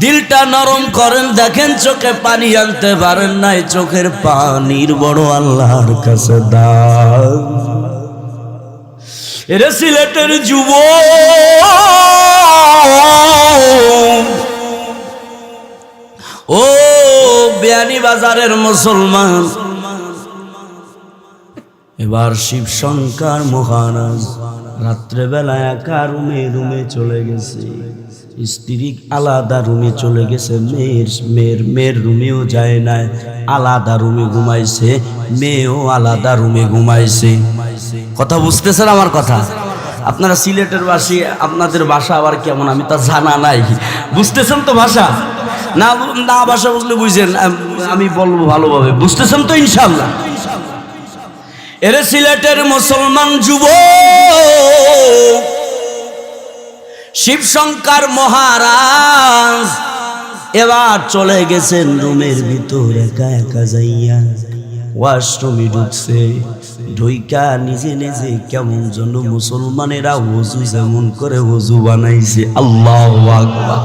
দিলটা নরম করেন, দেখেন চোখে পানি আনতে পারেন নাই, চোখের পানির বড় আল্লাহর কাছে দাও। এরে সিলেটের যুবক, ও বিয়ানীবাজারের মুসলমান, এবার শিব শঙ্কর মহারাজ রাত্রেবেলা একা রুমে চলে গেছে। স্ত্রী আলাদা রুমে চলে গেছে, মেয়ের রুমেও যায় না, আলাদা রুমে ঘুমাইছে, মেয়েও আলাদা রুমে ঘুমাইছে। কথা বুঝতেছেন আমার কথা? আপনারা সিলেটের বাসী, আপনাদের ভাষা আবার কেমন আমি তা জানা নাই, বুঝতেছেন তো ভাষা? না না ভাষা বুঝলে বুঝেন, আমি বলবো ভালোভাবে, বুঝতেছেন তো ইনশাআল্লাহ? এরে সিলেটের মুসলমান যুবক, শিব শঙ্কর মহারাজ এবার চলে গেছেন রুমের ভিতর একা একা যাইয়া। ওয়াশরুমে ঢুকছে, ঢুইকা নিজে নিজে কেমন যেন মুসলমানেরা ওযু যেমন করে ওযু বানাইছে। আল্লাহু আকবার।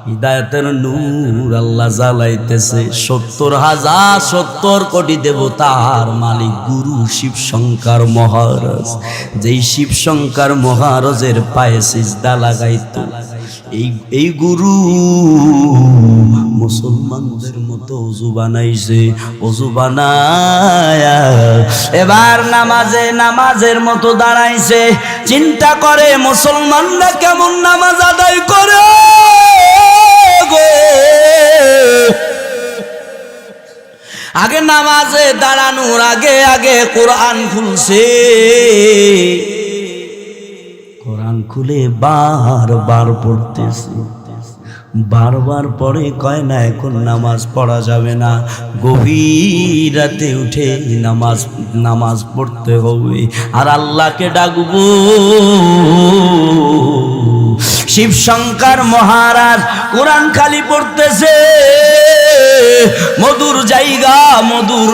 হিদায়াতের নূর আল্লাহ জ্বালাইতেছে। 70 কোটি দেবতার মালিক গুরু শিব শঙ্কর মহারাজ, যেই শিব শঙ্কর মহারাজের পায়ে সিজদা লাগাইতো এই গুরু মুসলমানদের মতো ওযু বানাইছে। ওযু বানায়া এবার নামাজের মতো দাঁড়াইছে। চিন্তা করে মুসলমানরা কেমন নামাজ আদায় করে। আগে নামাজে দাঁড়ানোর আগে কোরআন খুলছে, কোরআন খুলে বারবার পড়তেছে। বারবার পরে কয় না এখন নামাজ পড়া যাবে না, গভীর রাতে উঠে নামাজ পড়তে হবে আর আল্লাহকে ডাকবো। শিব শঙ্কর মহারাজ কোরআন খালি পড়তেছে, মধুর জায়গা, মধুর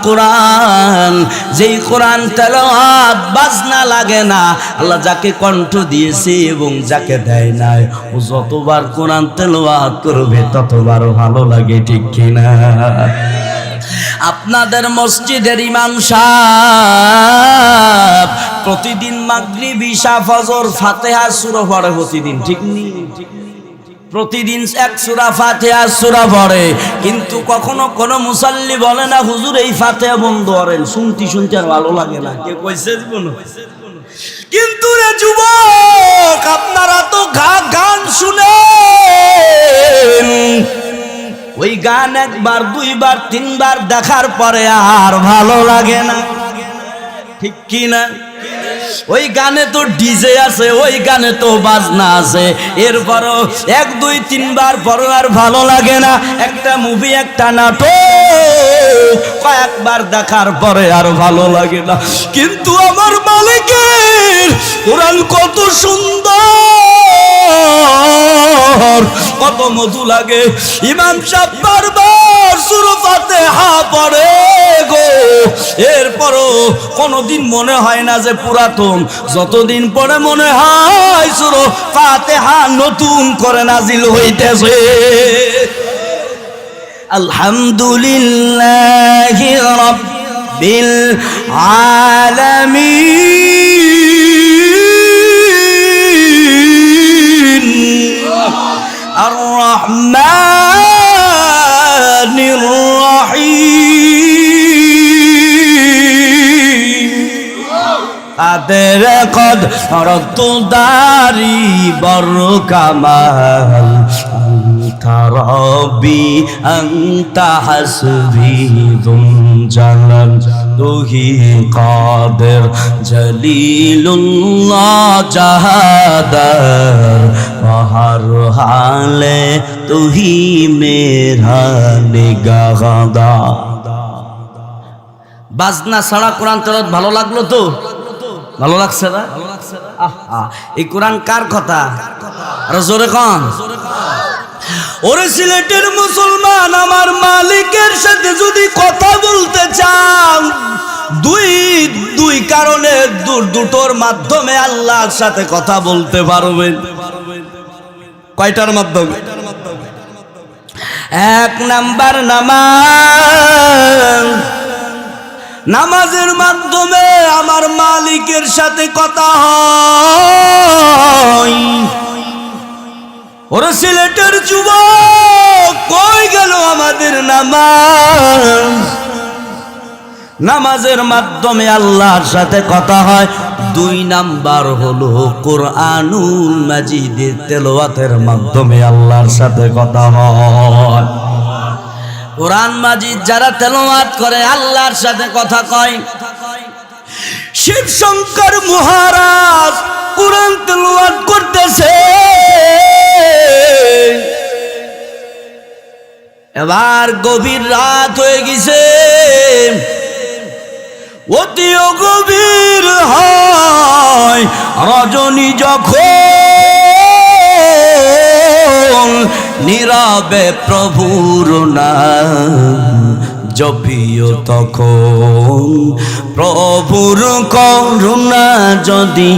কোরআন, যেই কোরআন তেলাওয়াত বাজনা লাগে না। আল্লাহ যাকে কণ্ঠ দিয়েছে এবং যাকে দেয় নাই, ও যতবার কোরআন তেলাওয়াত করবে ততবার ভালো লাগে, ঠিক কিনা? আপনাদের মসজিদের ইমাম সাহেব প্রতিদিন মাগরিব, ইশা, ফজর, ফাতিহা সূরা পড়ে প্রতিদিন, ঠিক নি? প্রতিদিন এক সূরা ফাতিহা সূরা পড়ে, কিন্তু কখনো কোনো মুসাল্লি বলে না হুজুর এই ফাতিহা বন্ধ করেন, শুনতে শুনতে আর ভালো লাগে না। কে কইছে জীবন? কিন্তু রে যুবক, আপনারা তো গান শুনেন, ওই গান একবার দুইবার তিনবার দেখার পরে আর ভালো লাগে না, ঠিক কি না? ওই গানে তো ডিজে আছে, ওই গানে তো বাজনা আছে, এরপরও এক দুই তিনবার পরে আর ভালো লাগে না। একটা মুভি, একটা নাটক কয়েকবার দেখার পরে আর ভালো লাগে না। কিন্তু আমার মালিকের কোরআন কত সুন্দর, কত মধু লাগে। ইমাম সাহেব বারবার সূরা ফাতিহা পড়ে গো, এরপরও কোনদিন মনে হয় না যে পুরাতন, যতদিন পরে মনে হয় সূরা ফাতিহা নতুন করে নাজিল হইতেছে। আলহামদুলিল্লাহি রাব্বিল আলামিন আর রহমানির কাদের কদরত দারি বর কামাল আনতা রব্বি আনতা হাসবি যুল জালাল তুহি কাদের জলিলুল্লাহ জাহাদার বাহার হালে তুহি মেরা নিগাহদা। বাজনা ছাড়া কোরআন তেলাওয়াত ভালো লাগলো তো? ভালো লাগছে না? এই কোরআন কার কথা? আর জোরে কন। ওরে সিলেটের মুসলমান, আমার মালিকের সাথে যদি কথা বলতে চান, দুই কারণে, দুটোর মাধ্যমে আল্লাহর সাথে কথা বলতে পারবেন। কয়টার মাধ্যমে? এক নাম্বার নামাজ, নামাজের মাধ্যমে আমার মালিকের সাথে কথা হয়। ওরে সিলেটের যুবক, কই গেল আমাদের নামাজ? নামাজের মাধ্যমে আল্লাহর সাথে কথা হয়। দুই নাম্বার হলো কোরআনুল মাজিদের তেলাওয়াতের মাধ্যমে আল্লাহর সাথে কথা হয়। কোরআন মাজিদ যারা তেলাওয়াত করে আল্লাহর সাথে কথা কয়। শিব শঙ্কর মহারাজ কোরআন তেলাওয়াত করতেছে, এবার গভীর রাত হয়ে গেছে, অতিও গভীর হয় রজনী যখন, নীরবে প্রভুর নাম জপিও তখন, প্রভুর করুণা যদি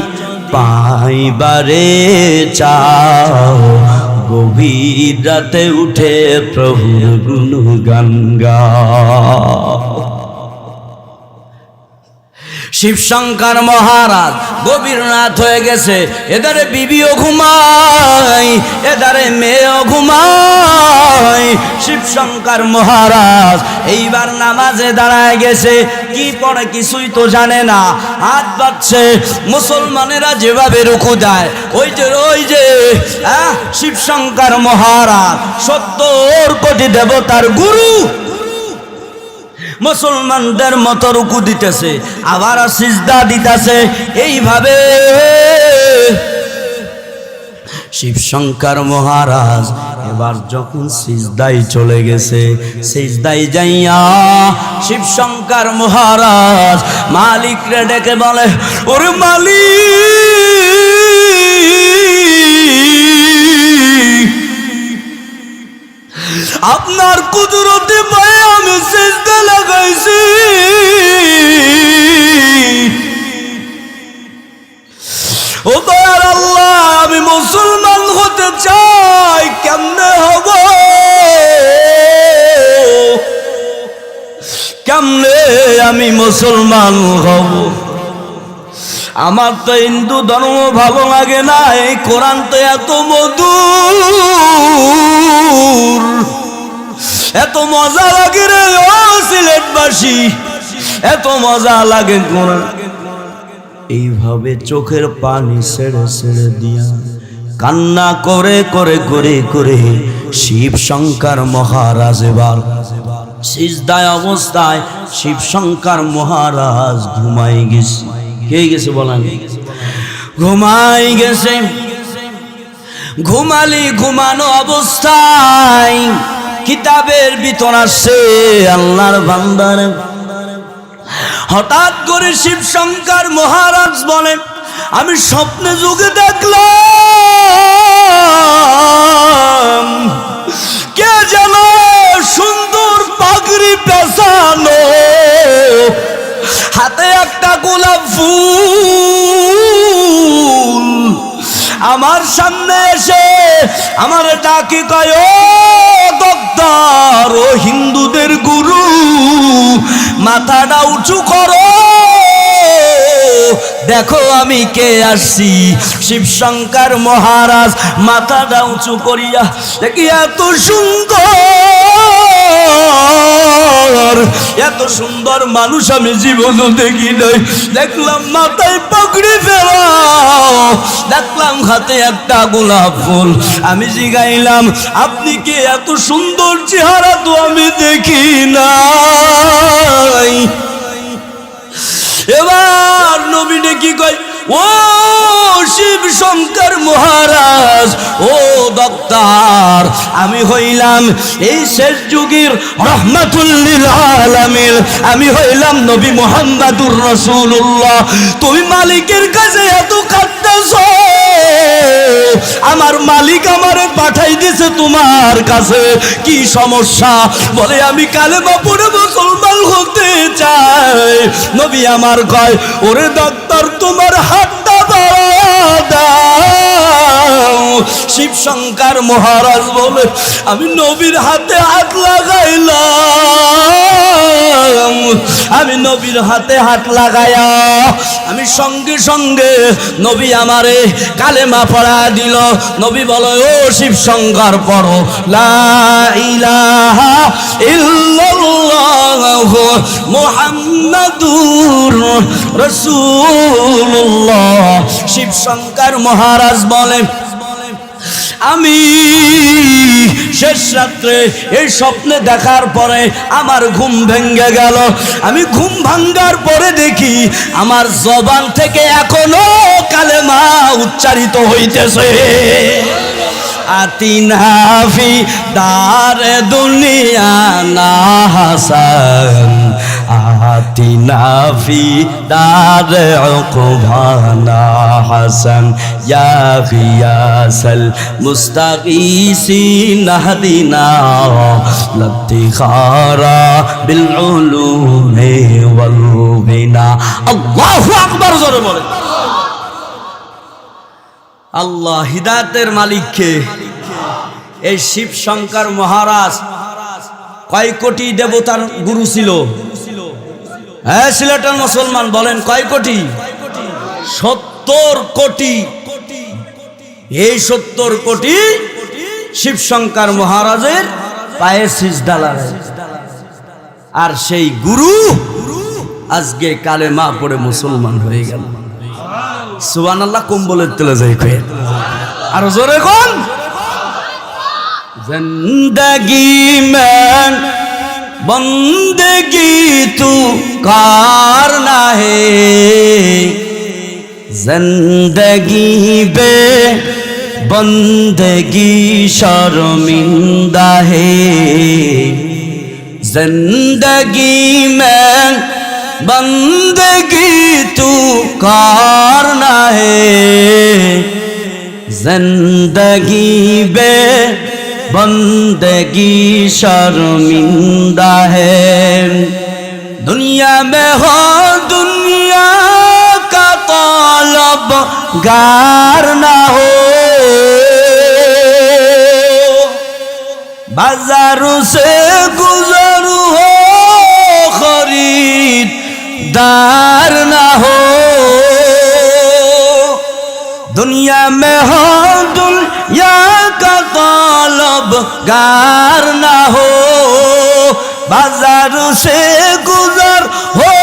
পাইবারে চাও, গভীর রাতে উঠে প্রভুর গুণগান গাও। শিব শঙ্কর মহারাজ গভীর রাত হয়ে গেছে, এদারে বিবিও ঘুমায়, এদারে মেয়েও ঘুমায়। শিব শঙ্কর মহারাজ এইবার নামাজে দাঁড়ায় গেছে, কি পড়ে কিছুই তো জানে না, হাত বাজছে। মুসলমানেরা যেভাবে রুকু দেয়, ওই যে শিব শঙ্কর মহারাজ 70 কোটি দেবতার গুরু, মুসলমানদের মতো রুকু দিতেছে, আবার সিজদা দিতেছে। এইভাবে শিব শঙ্কর মহারাজ এবার যখন সিজদায় চলে গেছে, সিজদায় যাইয়া শিব শঙ্কর মহারাজ মালিক রে ডেকে বলে, ওরে মালিক, আপনার কুদরতে পায়ে আমি সিজদা লাগাইছি, ও দয়ার আল্লাহ, আমি মুসলমান হতে চাই, কেমনে হব, কেমনে আমি মুসলমান হব? আমার তো হিন্দু ধর্ম ভালো লাগে না, এই কোরআন তো এত মধুর, এত মজা লাগে রে ও সিলেটবাসী, এত মজা লাগে কোরআন। এইভাবে চোখের পানি ছেড়ে ছেড়ে দিয়া কান্না করে করে করে করে শিব শঙ্কর মহারাজ এবার সিজদায় অবস্থায় শিব শঙ্কর মহারাজ ঘুমাই গেছে। কে গেছে বলেন? ঘুমাই গেছে। ঘুমানো অবস্থায় কিতাবের ভিতর আসছে আল্লাহর বান্দার, হঠাৎ করে শিব শঙ্কর মহারাজ বলে, আমি স্বপ্নে যুগে দেখলাম কে যেন সুন্দর পাগড়ি পেছানো, হাতে একটা গোলাপ ফুল, আমার সামনে এসে আমার ডাকি কয়, ও ডক্টর, ও হিন্দুদের গুরু, মাথাটা উঁচু করো, দেখো আমি কে আসছি। শিব শঙ্কর মহারাজ মাথাটা উঁচু করিয়া দেখি এত সুন্দর, এত সুন্দর মানুষ আমি জীবনও দেখি নাই। দেখলাম মাথায় পাগড়ি ফেলা, দেখলাম হাতে একটা গোলাপ ফুল। আমি জিগাইলাম, আপনি কি? এত সুন্দর চেহারা তো আমি দেখি নাই। এবার নবীনে কি কয়, ও শিব শঙ্কর মহারাজ, ও ডাক্তার, আমি হইলাম এই শেষ যুগের রহমাতুল লিল আলামিন, আমি হইলাম নবী মুহাম্মদুর রাসূলুল্লাহ। তুমি মালিকের কাছে এত কাঁদতেছো, আমার মালিক আমারে পাঠাই দিয়েছে তোমার কাছে, কি সমস্যা? বলে, আমি কালেমা পড়ে মুসলমান হতে চাই। নবী আমার কয়, ওরে ডাক্তার, তোমার হাতটা দাও। শিব শঙ্কর মহারাজ বলে, আমি নবীর হাতে হাত লাগাইলাম। আমি নবীর হাতে হাত লাগায়া আমি সঙ্গে সঙ্গে নবী আমারে কালেমা পড়া দিল। নবী বলে, ও শিব শঙ্কর পড়ো লা ইলাহা ইল্লাল্লাহ মুহাম্মাদুর রাসূলুল্লাহ। শিব শঙ্কর মহারাজ বলে, আমি শেষ রাত্রে এই স্বপ্নে দেখার পরে আমার ঘুম ভেঙে গেল। আমি ঘুম ভাঙ্গার পরে দেখি আমার জবান থেকে এখনো কালেমা উচ্চারিত হইতেছে। আতিনা ফি দারে দুনিয়া না হাসান, আতিনা ফি দারে উকবা না হাসান, ইয়া গিয়াসাল মুস্তাগীসিন হাদিনা লাতিখারা বিল উলুমি ওয়াল বিনা। আল্লাহু আকবার, জোরে বলে। আল্লাহ হিদায়াতের মালিককে। এই শিব শঙ্কর মহারাজ কয় কোটি দেবতার গুরু ছিল? হ্যাঁ, সিলেটের মুসলমান বলেন কয় কোটি? 70 কোটি। এই 70 কোটি শিব শঙ্কর মহারাজের পায়ে সিজদা লাগায়। আর সেই গুরু আজকে কালেমা পড়ে মুসলমান হয়ে গেল। সুবহানাল্লাহ। কম্বলের তেলে যাই কয়ে আর জোরে কোন। জিন্দেগি में बंदगी तू करना है, जिंदगी बे बंदगी शर्मिंदा है, जिंदगी में बंदगी तू करना है, जिंदगी बे बंदगी शर्मिंदा है। दुनिया में हो दुनिया का तलब गार ना हो, बाजारों से गुजर हो खरीदार ना हो, मैं हो दुनिया का तलबगार ना हो बाजार से गुजर हो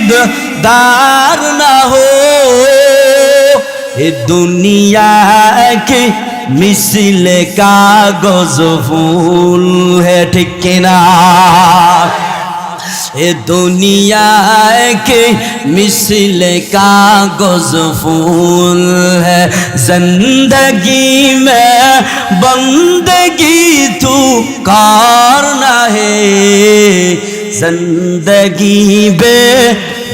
खरीददार ना हो ये दुनिया के मिसल कागज फूल है ठीक किना ये दुनिया के मिसल कागज फूल है जिंदगी में बंदगी तू करना है जिंदगी बे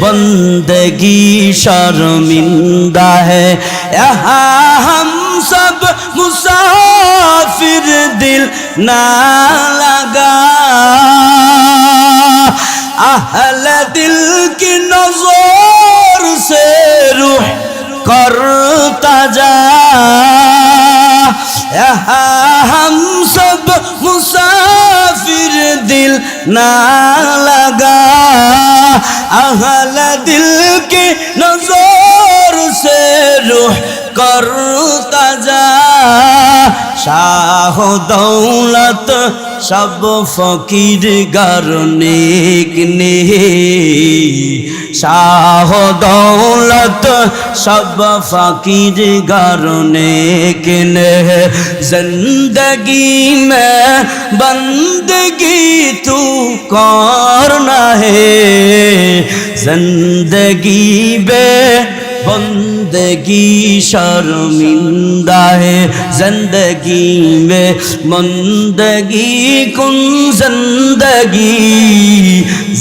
बंदगी शर्मिंदा है यहाँ हम सब मुसाफिर दिल ना लगा अहले दिल की नजर से रूह करता जा यहाँ हम सब मुसाफिर दिल ना लगा अहले दिल की नजर से रूह करता जा शाह दौलत सब फकीर गरनेक ने शाह दौलत सब फकीर गरनेक ने जिंदगी में बंदगी तू करना है जिंदगी बे बंदगी शर्मिंदा है जिंदगी में बंदगी कुन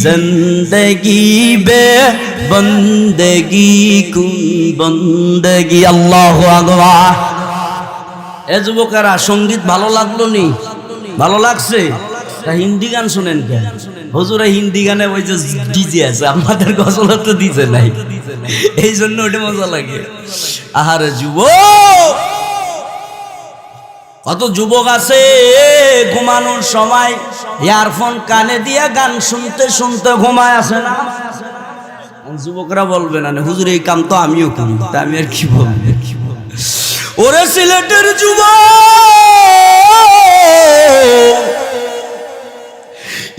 जिंदगी बे बंदगी कुन बंदगी अल्लाहु আকবার এ যুবকেরা সঙ্গীত ভালো লাগলো নি ভালো লাগছে তা হিন্দি গান শুনেন কেন হুজুরে হিন্দি গানে ওই যে ডিজে আছে আমাদের গজল তো দিতে নাই এই জন্য ওটা মজা লাগে আহারে যুবক কত যুবক আছে ঘুমানোর সময় ইয়ারফোন কানে দিয়ে গান শুনতে শুনতে ঘুমায় আসে না যুবকরা বলবে না হুজুর এই কাম তো আমিও করি তা আমি আর কি বলবো ওরে সিলেটের যুবক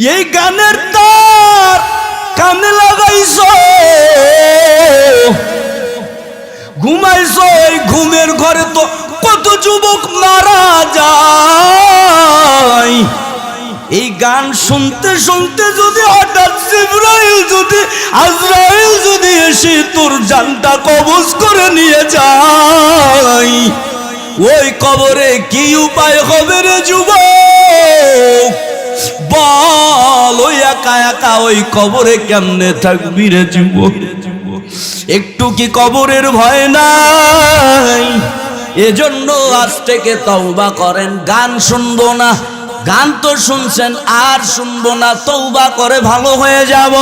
এই গানের তার কানে লাগাইছো ঘুমাইছো এই ঘুমের ঘরে তো কত যুবক মারা যায় এই গান শুনতে শুনতে যদি হঠাৎ জিবরাইল যদি আজরাইল যদি এসে তোর জানটা কবজ করে নিয়ে যায় ওই কবরে কি উপায় হবে রে যুবক বল ওই একা একা ওই কবরে কেমনে থাকবি রে যুবক একটু কি কবরের ভয় নাই এজন্য আজ থেকে তওবা করেন গান শুনবো না গান তো শুনছেন আর শুনবো না তওবা করে ভালো হয়ে যাব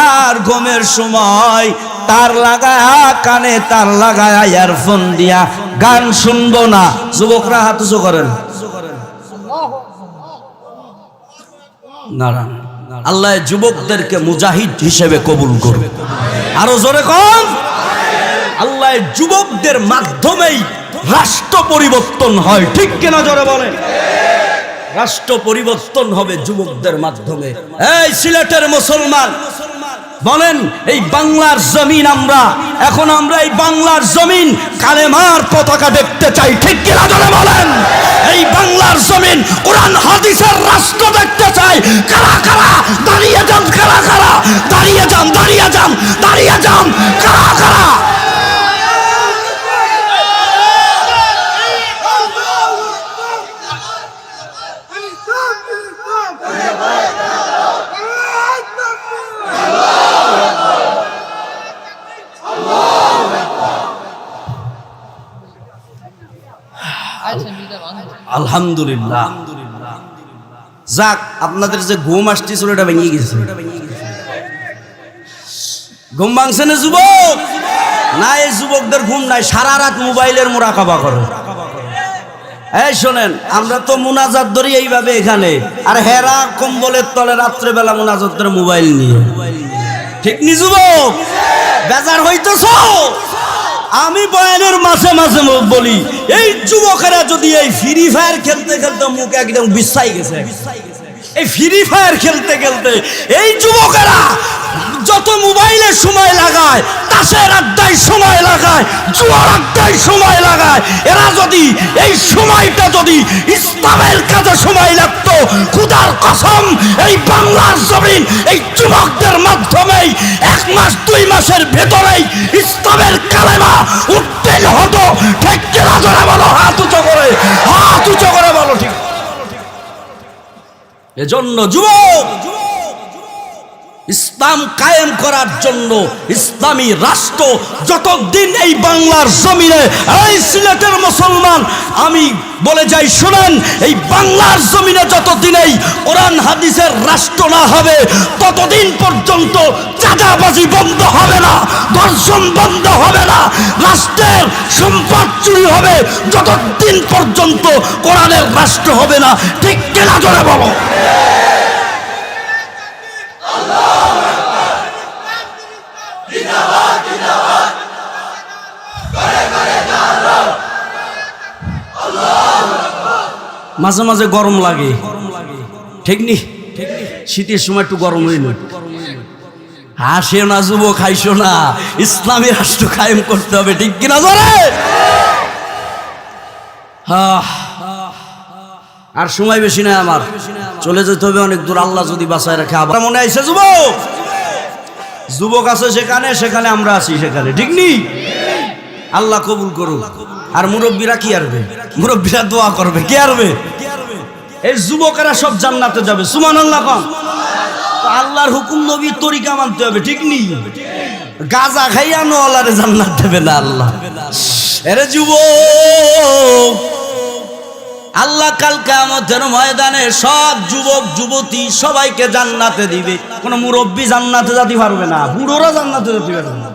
আর ঘুমের সময় তার লাগায়া কানে তার লাগায়া ইয়ারফোন দিয়া গান শুনবো না যুবকরা হাত উঁচু করেন নারায়ণ আল্লাহ যুবকদেরকে মুজাহিদ হিসেবে কবুল করবে আরো জোরে কম আল্লাহ যুবকদের মাধ্যমেই রাষ্ট্র পরিবর্তন হয় ঠিক কিনা জোরে বলে রাষ্ট্র পরিবর্তন হবে যুবকদের মাধ্যমে এই সিলেটের মুসলমান বলেন এই বাংলার জমিন আমরা এখন আমরা এই বাংলার জমিন কালেমার পতাকা দেখতে চাই ঠিক কিনা জোরে বলেন এই বাংলার জমিন কোরআন হাদিসের রাষ্ট্র দেখতে চাই কারা কারা দাঁড়িয়ে যান কারা কারা দাঁড়িয়ে যান দাঁড়িয়ে যান দাঁড়িয়ে যান কারা কারা আলহামদুলিল্লাহ যাক আপনাদের যে ঘুম আসছিল এটা ভেঙে গেছে ঘুম ভাঙছে না যুবক না এই যুবকদের ঘুম নাই সারা রাত মোবাইলের মুরাকাবা করে এই শোনেন আমরা তো মুনাজাত ধরি এইভাবে এখানে আর হেরা কম্বলের তলে রাত্রেবেলা মুনাজাত ধরে মোবাইল নিয়ে ঠিক নি যুবক বেজার হইতেছ আমি বয়ানের মাঝে মাঝে বলি, এই যুবকেরা যদি এই ফ্রি ফায়ার খেলতে খেলতে মুখ একদম বিছাই গেছে, এই ফ্রি ফায়ার খেলতে খেলতে এই যুবকেরা যত মোবাইলে সময় লাগায়, তাসের আড্ডায় সময় লাগায়, জুয়ার আড্ডায় সময় লাগায়, এরা যদি এই সময়টা যদি ইসলামের কাজে সময় লাগতো, খোদার কসম এই বাংলার জমিন এই যুবকদের মাধ্যমেই 1 মাস 2 মাসের ভেতরেই ইসলামের কালেমা উত্তীর্ণ হতো। ঠিক কিনা জোরে বলো, হাত উঁচু করে, হাত উঁচু করে বলো ঠিক। এজন্য যুবক, ইসলাম কায়েম করার জন্য ইসলামী রাষ্ট্র যতদিন এই বাংলার জমিনে, এই সিলেটের মুসলমান আমি বলে যাই শুনেন, এই বাংলার জমিনে যতদিন এই কোরআন হাদিসের রাষ্ট্র না হবে, ততদিন পর্যন্ত চাঁদাবাজি বন্ধ হবে না, ধর্ষণ বন্ধ হবে না, রাষ্ট্রের সম্পদ চুরি হবে যতদিন পর্যন্ত কোরআনের রাষ্ট্র হবে না। ঠিক কিনা জোরে বলো। মাঝে মাঝে গরম লাগে, ঠিক নি? শীতের সময় একটু গরম হইল, হাসিও না যুবক, খাইছো না, ইসলামী রাষ্ট্র কায়েম করতে হবে। ঠিক কিনা ধরে? আর সময় বেশি নাই, আমার চলে যেতে হবে অনেক দূর, আল্লাহ যদি বাঁচায় রাখে। আবার মনে আইছে যুবক, যুবক আছে সেখানে, সেখানে আমরা আছি সেখানে, ঠিক নি? আল্লাহ কবুল করুক। আর মুরব্বীরা কি আরবে? মুরব্বীরা দোয়া করবে, কি আরবে? এই যুবকেরা সব জান্নাতে যাবে, সুবহানাল্লাহ কোন। আল্লাহর হুকুম, নবীর তরিকা মানতে হবে, ঠিক নি? গাঁজা খাইয়া নোয়ালারে জান্নাত দেবে না আল্লাহ। এরে যুবক, আল্লাহ কাল কিয়ামতের ময়দানে সব যুবক যুবতী সবাইকে জান্নাতে দিবে, কোন মুরব্বী জান্নাতে যেতে পারবে না, বুড়োরা জান্নাতে যেতে পারবে না।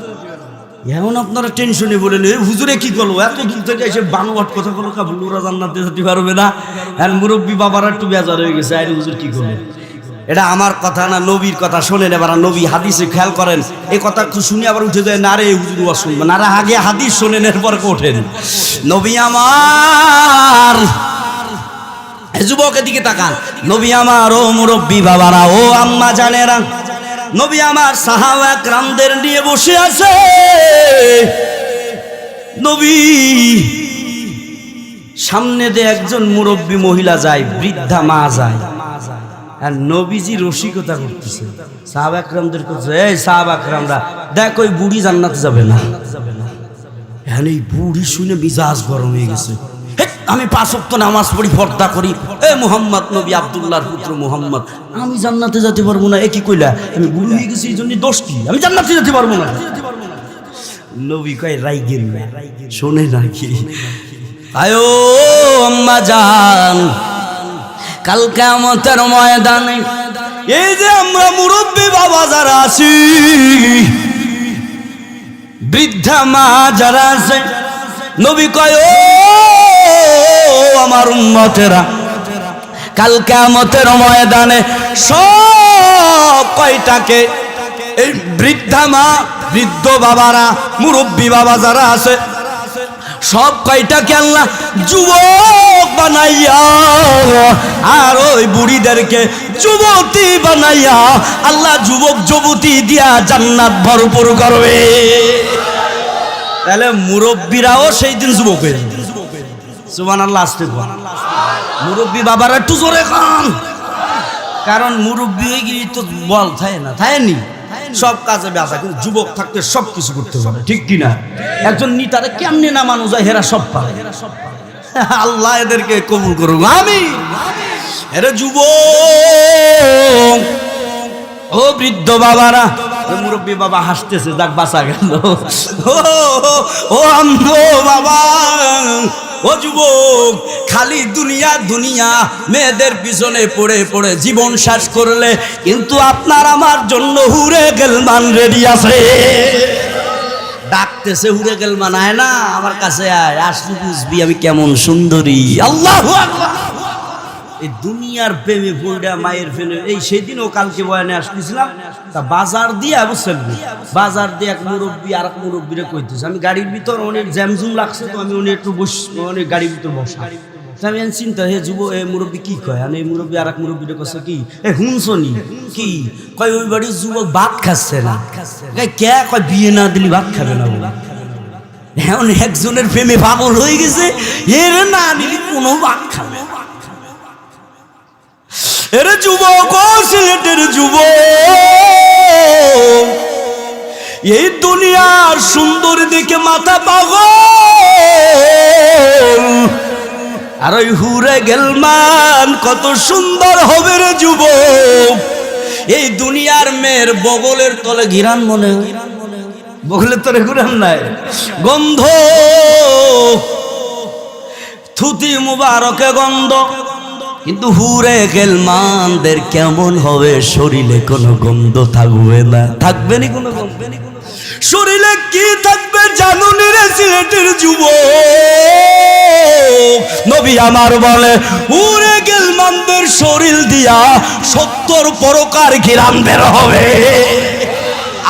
এখন আপনারা টেনশনে বলেন, এই হুজুরে কি করলো, এত দূর থেকে এসে বানোয়াট কথা বলো, বুড়োরা জান্নাতে যেতে পারবে না। আর মুরব্বী বাবারা একটু বেজার হয়ে গেছে, আরে হুজুর কি করলো। এটা আমার কথা না, নবীর কথা শোনেন। এবার নবী হাদিসে খেয়াল করেন, এই কথা শুনে আবার উঠে যায় না রে হুজুর ওয়াজ শুনবেন না, আগে হাদিস শোনেন এরপর ওঠেন। নবী আমার, যুবকের দিকে তাকান, নবী আমার, ও মুরব্বী বাবারা, ও আম্মা জানেরা, নবী আমার সাহাবা একরামদের নিয়ে বসে আছে। নবী সামনে দিয়ে একজন মুরব্বী মহিলা যায়, বৃদ্ধা মা যায়, আর নবীজি রসিকতা করতেছে, সাহাবা একরামদের করছে, এই সাহাবা একরামরা দেখ, ওই বুড়ি জান্নাতে যাবে না। হ্যাঁ, এই বুড়ি শুনে মিজাজ গরম হয়ে গেছে। আমি 5 ওয়াক্ত নামাজ পড়ি, পর্দা করি, এ মুহাম্মদ নবী আব্দুল্লাহর পুত্র মুহাম্মদ, আমি জান্নাতে যেতে পারবো না। এ কি কইলা, আমি বুড়ি হয়ে গেছি, এই জন্য দোষ কি, আমি জান্নাতে যেতে পারবো না। নবী কয় রাইগেন না, শোনে নাকি? আয়ো আম্মা জান, কাল কিয়ামতের ময়দানে এই যে আমরা মুরব্বী বাবা যারা আছি, বৃদ্ধা মা যারা আছে, নবী কয় ও আমার উম্মতেরা, কাল কিয়ামতের ময়দানে সব কয়টাকে, এই বৃদ্ধা মা, বৃদ্ধ বাবারা, মুরব্বী বাবা যারা আছে, সব কয়টাকে আল্লাহ যুবক বানাইয়া, আর ওই বুড়িদেরকে যুবতী বানাইয়া আল্লাহ যুবক যুবতী দিয়া জান্নাত ভরপুর করবে। তাহলে মুরব্বীরাও সেই দিন যুবক হয়ে যাবে। সুবহানাল্লাহ, আসতে মুরব্বী বাবারা একটু জোরে খান, কারণ মুরব্বী হয়ে গিয়ে তো বল থাকে না, থাকেনি, সব কাজে ব্যথা, কিন্তু যুবক থাকতে সব কিছু করতে পারে, ঠিক কিনা? একজন নিতারে কেমনে না মানুষ যায়, হেরা সব পারে। আল্লাহ এদেরকে কবুল করুক, আমিন। এরে যুবক, ও বৃদ্ধ বাবারা, মুরব্বী বাবা হাসতেছে, যাক বাঁচা গেল। ও আম্মু বাবা, ও যুবক, খালি দুনিয়া দুনিয়া মেয়েদের পিছনে পড়ে পড়ে জীবন শেষ করলে, কিন্তু আপনার আমার জন্য হুরে গেলমান রেডি আছে। ডাকতেছে হুরে গেলমান, আয় না আমার কাছে, আয়, আসলে বুঝবি আমি কেমন সুন্দরী। আল্লাহু আকবার। এই দুনিয়ার প্রেমে পড়া মায়ের প্রেমে এই সেদিনও কালকে বয়ানে আসতেছিলাম তা বাজার দিয়ে বুঝছেন বাজার দিয়ে এক মুরব্বী আর এক মুরব্বীরে কইতেছে আমি গাড়ির ভিতর অনেক জ্যামজুম লাগছে তো আমি উনি একটু অনেক গাড়ির ভিতর বসা আমি চিন্তা হে যুব এ মুরব্বী কি কয় আর এই মুরব্বী আর এক মুরব্বীরে কছে কি এ হুনছনি কি কয় ওই বাড়ির যুবক ভাত খাচ্ছে না কে কয় বিয়ে না দিলি ভাত খাবে না এখন একজনের প্রেমে পাগল হয়ে গেছে এর না দিলি কোনো ভাত খাবে না। এর যুবক সিলেটের যুবক এই দুনিয়ার সুন্দর দেখে মাথা পাগল আর ওই হুরে গেলমান কত সুন্দর হবে রে যুবক এই দুনিয়ার মেয়ের বগলের তলে ঘিরান মনে হয় বগলের তলে ঘিরান নাই গন্ধ থুতি মুবারকে গন্ধ কিন্তু হুরে গেলমানদের কেমন হবে শরীরে কোনো গন্ধ থাকবে না থাকবে না কোনো গন্ধ শরীরে কি থাকবে জানুনি রে সিলেটের যুবক নবী আমার বলে হুরে গেলমানদের শরীর দিয়া 70 প্রকার ঘিরান বের হবে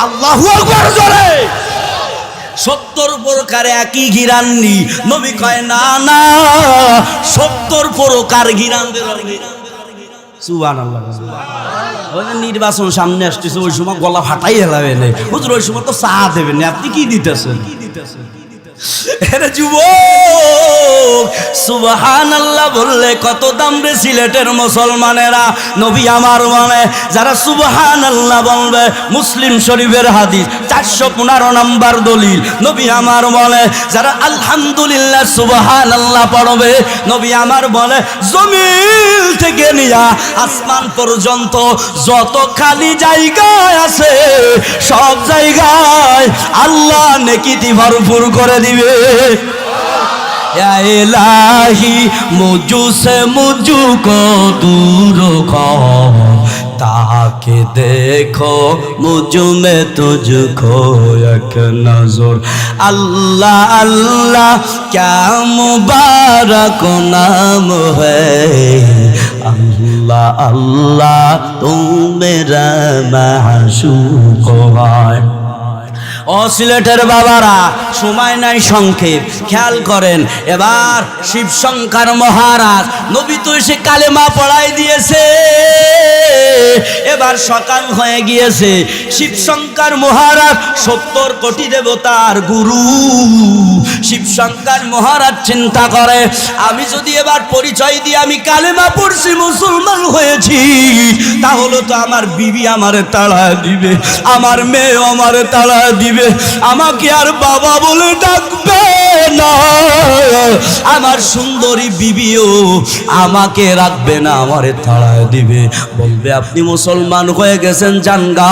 আল্লাহু আকবার জোরে 70 প্রকার একই ঘিরাননি নবী কয় না না 70 প্রকার ঘিরান বের হবে সুবহানাল্লাহ ওই নির্বাচন সামনে আসতেছে ওই সময় গলা ফাটাই হেলাবে না হুজুর ওই সময় তো চা দেবেন না আপনি কি দিতেছেন যুবক সুবহানাল্লাহ বললে কত দাম রে সিলেটের মুসলমানেরা নবী আমার বলে যারা সুবহানাল্লাহ বলবে মুসলিম শরীফের হাদিস 415 নম্বর দলিল নবী আমার বলে যারা আলহামদুলিল্লাহ সুবহানাল্লাহ পড়বে নবী আমার বলে জমিন থেকে নিয়া আসমান পর্যন্ত যত খালি জায়গা আছে সব জায়গায় আল্লাহ নেকিতে ভরপুর করে দিবে या इलाही मुझसे मुझको दूर कर ताकि देखो मुझ में तुझको एक नजर अल्लाह अल्लाह क्या मुबारक नाम है अल्लाह अल्लाह तू मेरा माशूक है ও সিলেটের বাবারা সময় নাই সংক্ষেপ খেয়াল করেন এবার শিবশঙ্কর মহারাজ নবী তো এসে কালেমা পড়াই দিয়েছে এবার সকাল হয়ে গিয়েছে শিবশঙ্কর মহারাজ 70 কোটি দেবতার গুরু শিবশঙ্কর মহারাজ চিন্তা করে আমি যদি এবার পরিচয় দিয়ে আমি কালেমা পড়ছি মুসলমান হয়েছি তাহলে তো আমার বিবি আমারে তাড়া দিবে আমার মেয়ে আমারে তাড়া দিবে আমাকে আর বাবা বলে ডাকবে না আমার সুন্দরী বিবিও আমাকে রাখবে না আমারে তাড়ায় দিবে বলবে আপনি মুসলমান হয়ে গেছেন জানগা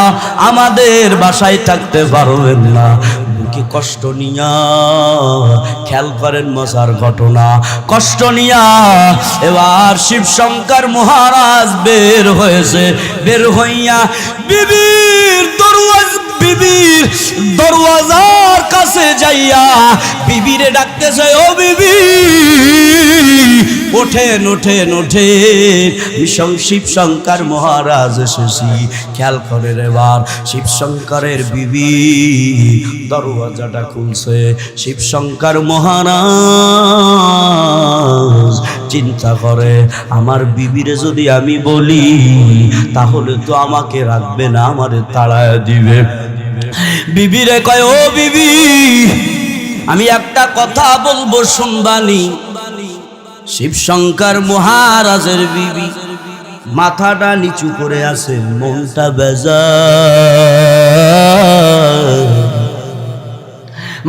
আমাদের বাসায় থাকতে পারবেন না বুকে কষ্ট নিয়া খেয়াল করেন মজার ঘটনা কষ্ট নিয়া এবার শিবশঙ্কর মহারাজ বের হয়েছে বের হইয়া বিবির দরওয়াজার কাছে যাইয়া বিবিরে ডাকতেছে ও বিবি ওঠেন ওঠেন ওঠেন শিবশঙ্কর মহারাজ এসেছি খেয়াল করে এবার শিবশঙ্করের বিবি দরওয়াজাটা খুলছে শিবশঙ্কর মহারাজ চিন্তা করে আমার বিবিরে যদি আমি বলি তাহলে তো আমাকে রাখবে না আমারে তাড়ায় দিবে বিবিরে কয় ও বিবি আমি একটা কথা বলবো শুনবানি শিবশঙ্কর মহারাজের বিবি মাথাটা নিচু করে আছে মনটা বেজার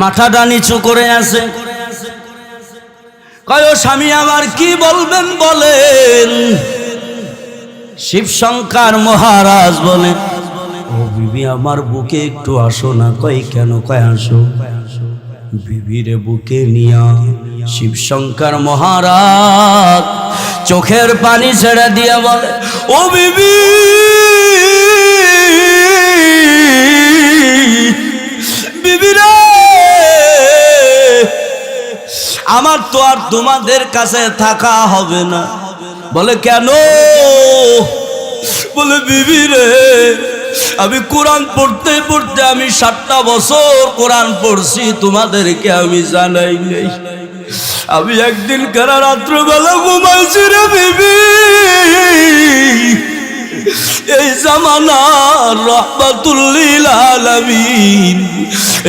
মাথাটা নিচু করে আছে কয় ও স্বামী আমার কি বলবেন বলেন শিবশঙ্কর মহারাজ বলে ও বিবি আমার বুকে একটু আসো না কই কেন কয় আসো বিবিরে বুকে নিয়া শিবশঙ্কর মহারাজ চোখের পানি ছেড়ে দিয়ে বলে ও বিবি বিবিরে আমার তো আর তোমাদের কাছে থাকা হবে না বলে কেন? বলে বিবি রে, আমি কোরআন পড়তে পড়তে আমি 7টা বছর কোরআন পড়ছি, তোমাদেরকে আমি জানাই নাই। আমি একদিন কারা রাত্রবেলা ঘুমাইছি রে বিবি, এই জামানার রাহমাতুল লিল আলামিন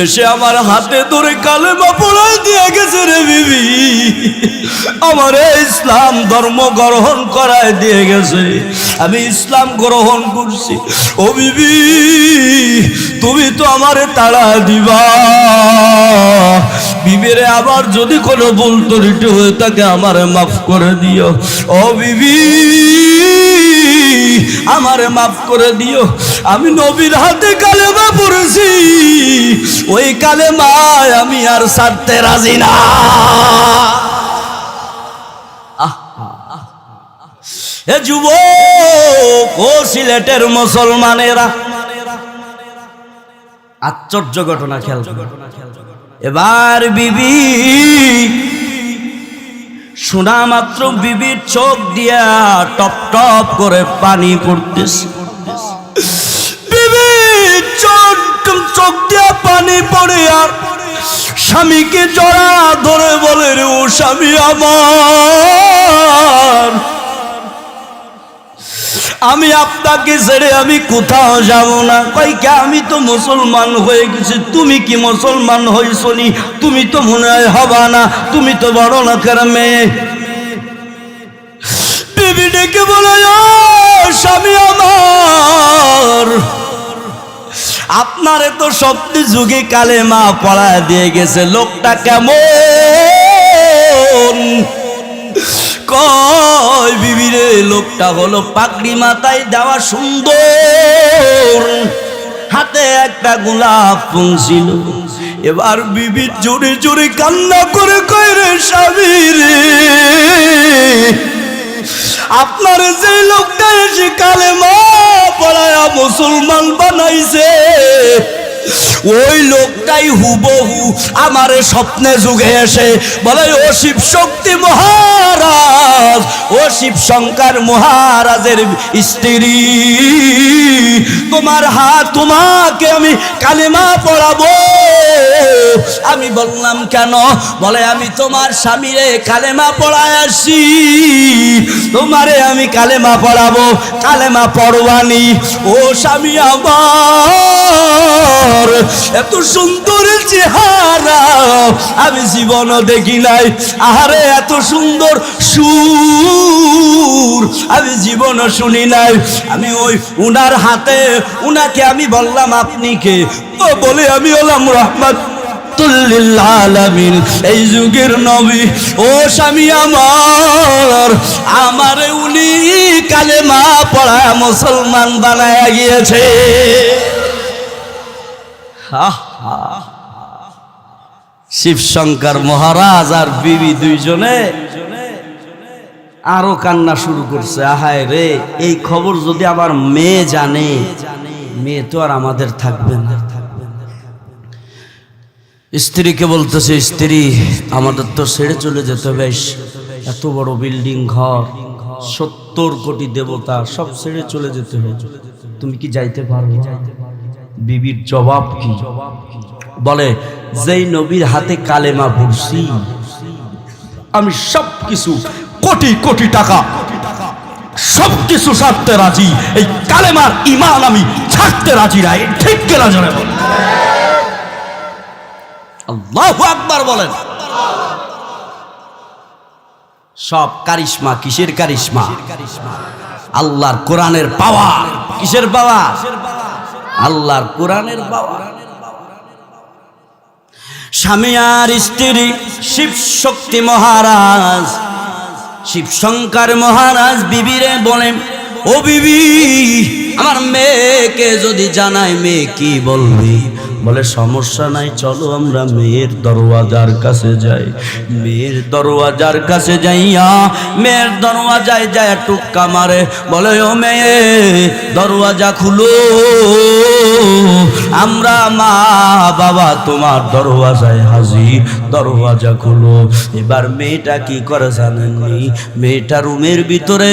এসে আমার হাতে ধরে কালেমা পড়াই দিয়ে গেছে রে বিবি, আমার ইসলাম ধর্ম গ্রহণ করায় দিয়ে গেছে, আমি ইসলাম গ্রহণ করছি। ও বিবি, তুমি তো আমারে তাড়া দিবা, বিবিরে আবার যদি কোনো ভুল ত্রুটি হয়ে থাকে আমারে মাফ করে দিও। ও বিবি, আমারে মাফ করে দিও, আমি নবীর হাতে কালেমা পড়েছি, ওই কালেমায় আমি আর ছাড়তে রাজি না। এ যুবক, ও সিলেটের মুসলমানেরা, আশ্চর্য ঘটনা খেয়াল করো। এবার বিবি শোনা মাত্র বিবির চোখ দিয়া টপ টপ করে পানি পড়তেছে। বিবির চোখ দিয়া পানি পড়ে আর স্বামীকে জড়া ধরে বলে রে, ও স্বামী আমার, আমি আপনাকে ছেড়ে আমি কোথাও যাব না। কই কে? আমি তো মুসলমান হয়ে গেছি। তুমি কি মুসলমান হইছো নি? তুমি তো মনে হয় হবা না, তুমি তো বড় লোকের মেয়ে। বিবি ডেকে বলে, ও স্বামী আমার, আপনারে তো সত্যি যুগে কালেমা পড়ায় দিয়ে গেছে, লোকটা কেমন? কয় বিবি রে, লোকটা হলো পাগড়ি মাথায় দেওয়া, সুন্দর, হাতে একটা গোলাপ ফুল ছিল। এবার বিবি জোরে জোরে কান্না করে কয়, রে স্বামী রে, আপনার যে লোকটা এসে কালেমা পড়ায়া মুসলমান বানাইছে, ওই লোকটাই হুবহু আমারে স্বপ্নে যুগে এসে বলে, ও শিব শক্তি মহারাজ, ও শিব শঙ্কর মহারাজের স্ত্রী, তোমাকে আমি কালেমা পড়াবো। আমি বললাম কেন? বলে, আমি তোমার স্বামীরে কালেমা পড়ায় আসি, তোমারে আমি কালেমা পড়াবো, কালেমা পড়বানি। ও স্বামী আমার, এত সুন্দর চেহারা আমি জীবনও দেখি নাই, আহারে এত সুন্দর সুর আমি জীবনও শুনি নাই। আমি ওই উনার হাতে, উনাকে আমি বললাম, আপনি কে? ও বলে, আমি হলাম রাহমাতুল লিল আলামিন, এই যুগের নবী। ও স্বামী আমার, আমারে উনি কালেমা পড়া মুসলমান বানায়া গিয়েছে। শিব শঙ্কর মহারাজ আর বিবি দুইজনে আরো কান্না শুরু করছে। আহায় রে, এই খবর যদি আমার মেয়ে জানে, মেয়ে তো আর আমাদের থাকবে না। স্ত্রীকে বলতেছে, স্ত্রী, আমাদের তো ছেড়ে চলে যেতে হবে, এত বড় বিল্ডিং, ঘর, 70 কোটি দেবতা, সব ছেড়ে চলে যেতে হবে, তুমি কি যাইতে পারবে? বিবির জবাব কি? বলে, যেই নবীর হাতে কালেমা পড়ছি, আমি সব কিছু, কোটি কোটি টাকা, সব কিছু ছাড়তে রাজি, এই কালেমার ঈমান আমি ছাড়তে রাজি না। ঠিক কেনা জনে বল, আল্লাহু আকবার বলেন। সব কারিশমা, কিসের কারিশমা? আল্লাহর কোরআনের পাওয়ার। কিসের পাওয়ার? আল্লাহর কোরআনের পাওয়ার। স্বামী আর স্ত্রী, শিব শক্তি মহারাজ, শিব শঙ্কর মহারাজ বিবিরে বলেন, ও বিবি, আমার মেয়েকে যদি জানাই, মেয়ে কি বলবি? বলে সমস্যা নাই, চলো আমরা মেয়ের দরওয়াজার কাছে যাই। মেয়ের দরওয়াজার কাছে যাইয়া মেয়ের দরওয়াজায় যায় টুক্কা মারে, বলে ও মেয়ে দরওয়াজা খুলো, আমরা মা বাবা তোমার দরওয়াজায় হাজির, দরওয়াজা খুলো। এবার মেয়েটা কি করে জানেননি? মেয়েটা রুমের ভিতরে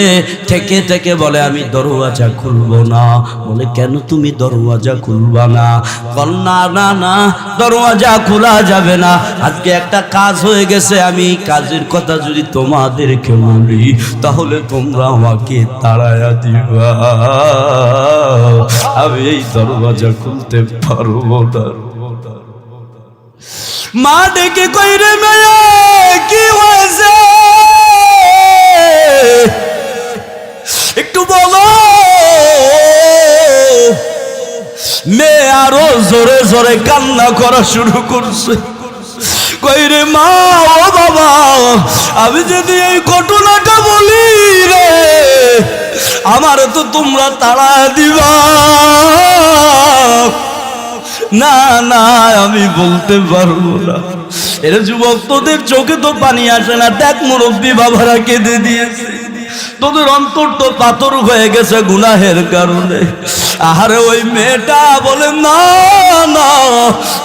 থেকে থেকে বলে আমি দরওয়াজা খুলবো না। বলে কেন তুমি দরওয়াজা খুলবা না? বল না না না, দরওয়াজা খোলা যাবে না, আজকে একটা কাজ হয়ে গেছে, আমি কাজের কথা যদি তোমাদেরকে বলি তাহলে তোমরা আমাকে তাড়ায়া দিবা, আমি এই দরওয়াজা খুলতে পারবো না। মা ডেকে কই রে মেয়ে কি হয়েছে একটু বলো। মেয়ে আরো জোরে জোরে কান্না করা শুরু করছে। কই রে মা, ও বাবা, আমি যদি এই ঘটনাটা বলি রে আমার তো তোমরা তাড়া দিবা। না না, আমি বলতে পারবো না। এর যুবক তোদের চোখে তো পানি আসে না, দেখ মুরব্বী বাবারা কেঁদে দিয়েছে, তোদের অন্তর তো পাথর হয়ে গেছে গুনাহের কারণে। আরে ওই মেয়েটা বলে না না,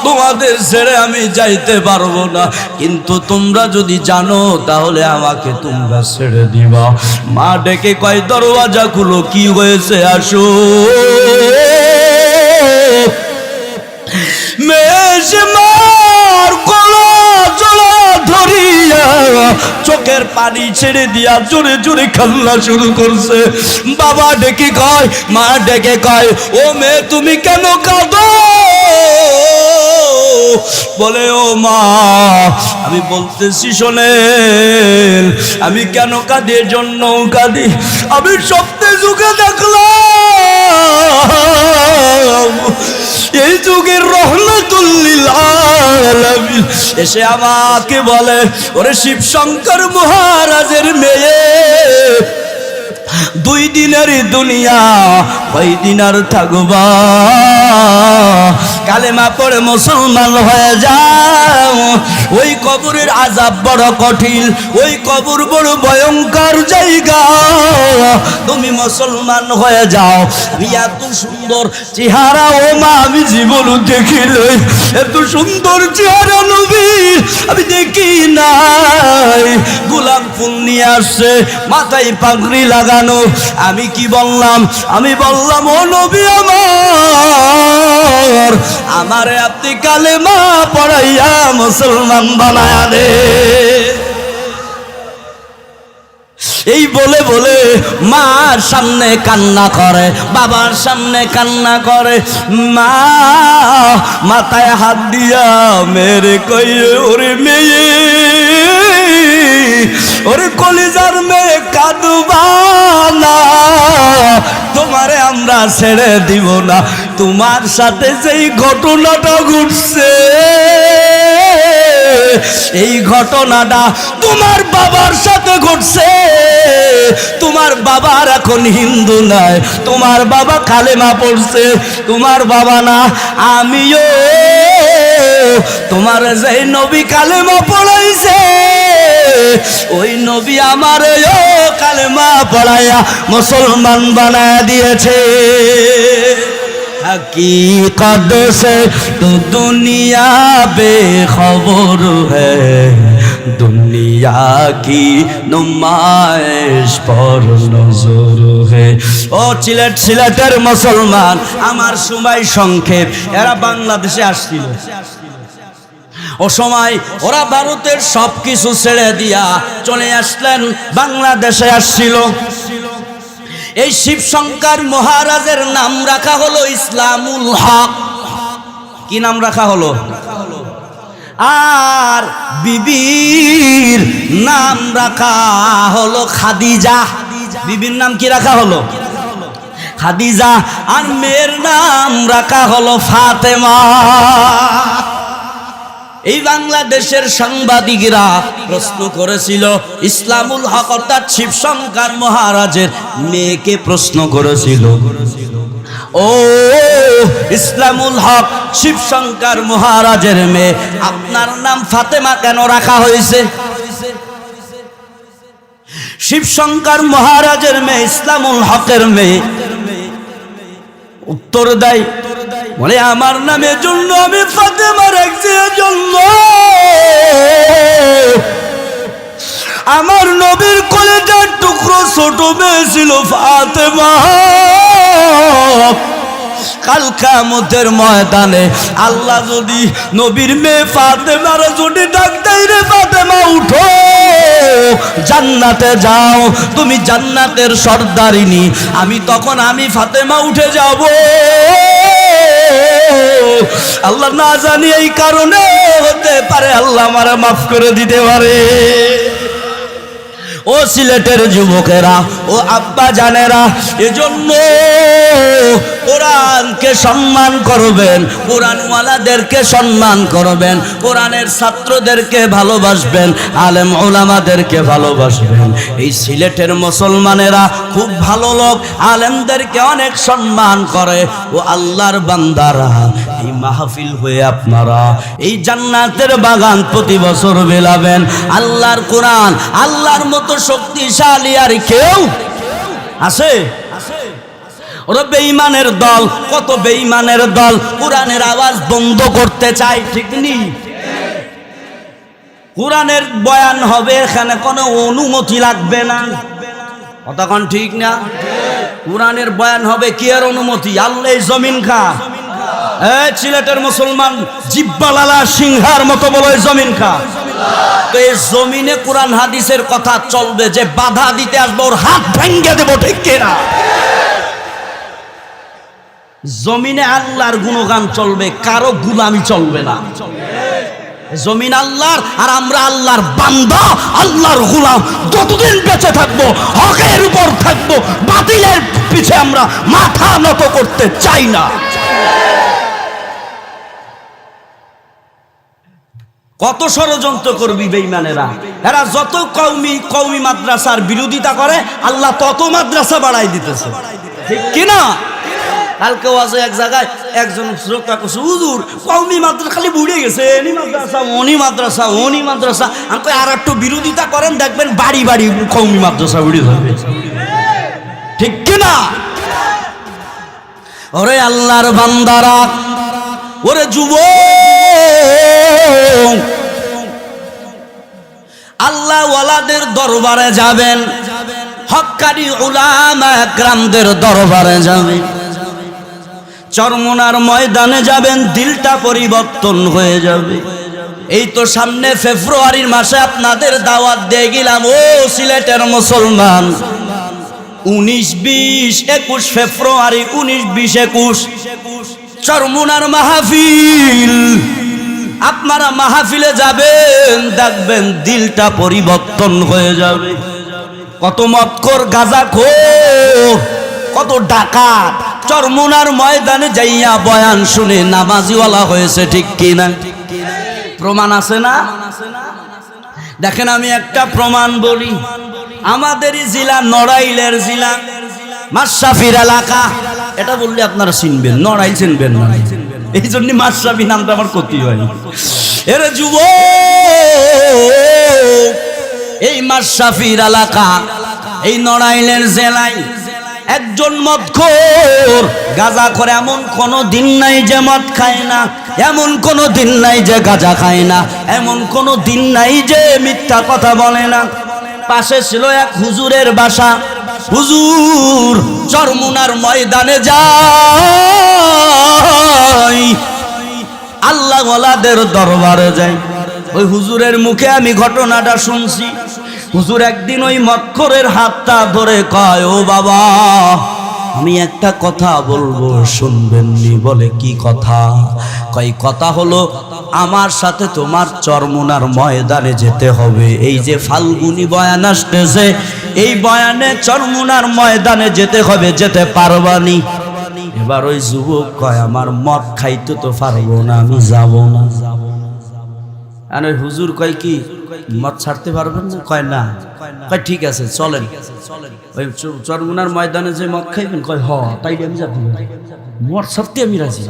তোমাদের ছেড়ে আমি যাইতে পারবো না, কিন্তু তোমরা যদি জানো তাহলে আমাকে তোমরা ছেড়ে দিবা। মা ডেকে কয় দরওয়াজা খুলো, কি হয়েছে আসো। মেয়ে মার গলা জড়া ধরিয়া চোখের পানি ছেড়ে দিয়া জোরে জোরে কান্না শুরু করছে। বাবা ডেকে কয়, মা ডেকে কয় ও মেয়ে তুমি কেন কাঁদো? বলে ও মা আমি বলতেছি শোনেন, আমি কেন কাঁদি জন্য কাঁদি, আমি স্বপ্নে যুগে দেখলাম এই যুগের রহমতুল লিল আলামিন এসে আমাকে বলে ওরে শিব শঙ্কর মহারাজের মেয়ে, 2 দিনের দুনিয়া কয় দিন আর থাকবা, কালেমা পড়ে মুসলমান হয়ে যাও। ওই কবরের আযাব বড় কঠিন, ওই কবর বড় ভয়ঙ্কর জায়গা, তুমি মুসলমান হয়ে যাও। আমি এত সুন্দর চেহারা ও মা আমি জীবন দেখি নাই, এত সুন্দর চেহারা নবী আমি দেখি নাই। গোলাপ ফুল নিয়ে আসছে, মাথায় পাগড়ি লাগানো। আমি কি বললাম? আমি বললাম ও নবী আমার, আমারে আপনি কালেমা পড়াইয়া মুসলমান বানায়া দে। এই বলে বলে মার সামনে কান্না করে, বাবার সামনে কান্না করে। মা মাথায় হাত দিয়া মেরে কইয়ে ওরে মেয়ে, ওরে কলিজার মেয়ে কাঁদবা না, তোমারে আমরা ছেড়ে দিব না। তোমার সাথে যেই ঘটনাটা ঘটছে এই ঘটনাটা তোমার বাবার সাথে ঘটছে। তোমার বাবার এখন হিন্দু নয়, তোমার বাবা কালেমা পড়ছে। তোমার বাবা না, আমিও তোমার যে নবী কালেমা পড়াইছে ওই নবী আমারে কালেমা পড়াইয়া মুসলমান বানায় দিয়েছে। हकीकत से तो दुनिया बेखबर है, दुनिया की नुमाइश पर नजर है। ও সিলেটের মুসলমান, আমার সময় সংক্ষেপ, এরা বাংলাদেশে আসছিল। ও সময় ওরা ভারতের সবকিছু ছেড়ে দিয়া চলে আসলেন, বাংলাদেশে আসছিল। এই শিবশঙ্কর মহারাজের নাম রাখা হলো ইসলামুল হক। কি নাম রাখা হলো? আর বিবির নাম রাখা হলো খাদিজা। বিবির নাম কি রাখা হলো? খাদিজা। আর মেয়ের নাম রাখা হলো ফাতেমা। এই বাংলাদেশের সাংবাদিকরা প্রশ্ন করেছিল, ইসলামুল হক অর্থাৎ শিবশঙ্কর মহারাজের মেয়েকে প্রশ্ন করেছিল, ও ইসলামুল হক শিবশঙ্কর মহারাজের মেয়ে, আপনার নাম ফাতেমা কেন রাখা হয়েছে? শিবশঙ্কর মহারাজের মেয়ে, ইসলামুল হকের মেয়ে উত্তর দেয়, বলে আমার নামের জন্য আমি ফাতেমা রাখছি। জন্য আমার নবীর কলেজার টুকরো ছোট মেয়ে ছিল ফাতেমা। কাল কিয়ামতের ময়দানে আল্লাহ যদি নবীর মেয়ে ফাতেমার যদি ডাক দেয়, রে ফাতেমা উঠো, জান্নাতে যাও, তুমি জান্নাতের সর্দারিনী, তখন আমি ফাতেমা উঠে যাব। আল্লাহ না জানি এই কারণে হতে পারে আল্লাহ আমারে মাফ করে দিতে পারে। ও সিলেটের যুবকেরা, ও আব্বা জানেরা, এজন্য কোরআনকে সম্মান করবেন, কোরআনওয়ালাদেরকে সম্মান করবেন, কোরআনের ছাত্রদেরকে ভালোবাসবেন, আলেম ওলামাদেরকে ভালোবাসবেন। এই সিলেটের মুসলমানেরা খুব ভালো লোক, আলেমদেরকে অনেক সম্মান করে। ও আল্লাহর বান্দারা, এই মাহফিল হয়ে আপনারা এই জান্নাতের বাগান প্রতি বছর বিলাবেন। আল্লাহর কোরআন, আল্লাহর মতো শক্তিশালী আর কেউ আছে? ওরা বেঈমানের দল, কত বেঈমানের দল কোরআনের আওয়াজ বন্ধ করতে চায়, ঠিক নেই? কোরআনের বয়ান হবে, এখানে কোনো অনুমতি লাগবে না, কতক্ষণ ঠিক না? কোরআনের বয়ান হবে, কি আর অনুমতি? আল্লাহ জমিন খা। সিলেটের মুসলমান জিব্বালালা সিংহার মতো বলে জমিন খা। তো এই জমিনে কোরআন হাদিসের কথা চলবে, যে বাধা দিতে আসবে ওর হাত ভেঙে দেবো, ঠিক কিনা? জমিনে আল্লাহর গুণগান চলবে, কারো গুলামি চলবে না। জমিন আল্লাহর, আর আমরা আল্লাহর বান্দা, আল্লাহর গোলাম। যতদিন বেঁচে থাকবো হকের উপর থাকবো, বাতিলের পিছে আমরা মাথা নত করতে চাই না। কত ষড়যন্ত্র করবি বেঈমানেরা, এরা যত কওমি মাদ্রাসার বিরোধিতা করে, আল্লাহ তত মাদ্রাসা বাড়াই দিতেছে, ঠিক কিনা? কালকে আছে এক জায়গায় একজন শ্রোতা কইছে, হুজুর কওমি মাদ্রাসা খালি বুড়ে গেছে, এনি মাদ্রাসা ওনি মাদ্রাসা ওনি মাদ্রাসা। আমি কই আর একটু বিরোধিতা করেন, দেখবেন বাড়ি বাড়ি কওমি মাদ্রাসা বুড়ে যাবে, ঠিক কিনা? ওরে আল্লাহর বান্দারা, ওরে যুবক, আল্লাহ ওয়ালাদের দরবারে যাবেন, হক্কানি উলামা একরামদের দরবারে যাবেন, চরমোনার ময়দানে যাবেন, দিলটা পরিবর্তন হয়ে যাবে। এই তো সামনে ফেব্রুয়ারির মাসে আপনাদের দাওয়াত দিয়ে গেলাম, ও সিলেটের মুসলমান, 19, 20, 21 ফেব্রুয়ারি, 19, 20, 21 চরমোনার মাহফিল। আপনারা মাহফিলে যাবেন, দেখবেন দিলটা পরিবর্তন হয়ে যাবে। কত মদখোর, গাঁজাখোর, কত ডাকাত চরমোনার ময়দানে যাইয়া বয়ান শুনে নামাজিওয়ালা হয়েছে, ঠিক কিনা? প্রমাণ আছে না? দেখেন আমি একটা প্রমাণ বলি। আমাদেরই জেলা, নড়াইলের জেলা, মাশরাফির এলাকা, এটা বললে আপনারা চিনবেন, নড়াইল চিনবেন না, এই জন্য মাশরাফি নামটা আমার ক্ষতি হয়। এর যুবক, এই মাশরাফির এলাকা, এই নড়াইলের জেলায় একজন মদখোর, গাঁজা করে, এমন কোনো দিন নাই যে মদ খায় না, এমন কোনো দিন নাই যে গাঁজা খায় না, এমন কোনো দিন নাই যে মিথ্যা কথা বলে না। পাশে ছিল এক হুজুরের বাসা, হুজুর চরমোনার ময়দানে যাই, আল্লাহ ওয়ালাদের দরবারে যাই। ওই হুজুরের মুখে আমি ঘটনাটা শুনছি। হুজুর একদিন ওই মদখোরের হাতটা ধরে কয়, ও বাবা, আমি একটা কথা বলবো, শুনবেননি? বলে কি কথা? কয় কথা হলো, আমার সাথে তোমার চরমোনার ময়দানে যেতে হবে। এই যে ফাল্গুনি বয়ান আসতেছে, এই বয়ানে চরমোনার ময়দানে যেতে হবে, যেতে পারবানি? এবার ওই যুবক কয়, আমার মদ খাইতে তো পারবো না, আমি যাব না। আর ওই হুজুর কয় কি, মদ ছাড়তে পারবেন না? কয় না। কয় ঠিক আছে চলেন, ওই চরমুনার ময়দানে যে মদ খাইবেন? কয় হ, তাইলে আমি যাতে মদ ছাড়তে আমি রাজি।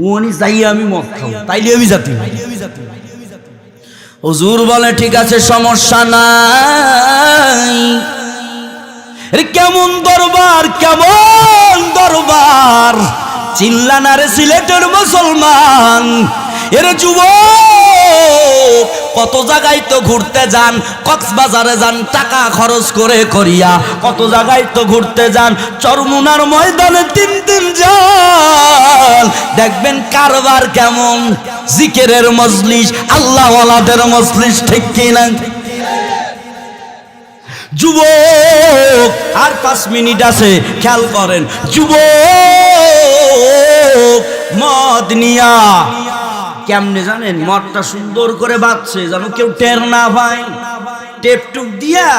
উনি যাই আমি মদ খাবো, তাইলে আমি যাতে। হুজুর বলে ঠিক আছে সমস্যা নাই। কেমন দরবার, কেমন দরবার, চিল্লানা রে সিলেটের মুসলমান। এর যুবক কত জায়গায় তো ঘুরতে যান, কক্সবাজারে যান টাকা খরচ করে করিয়া, কত জায়গায় তো ঘুরতে যান, চরমুনার ময়দানে 3 দিন যান, দেখবেন কারবার কেমন, জিকিরের মজলিস, আল্লাহওয়ালাদের মজলিস, ঠিক কিনা? যুবক আর 5 মিনিট আছে, খেয়াল করেন, যুবক মদ নিয়া কেমনে জানেন? মদটা সুন্দর করে বাজছে যেন কেউ টের না পায়, টেপ টুপ দিয়া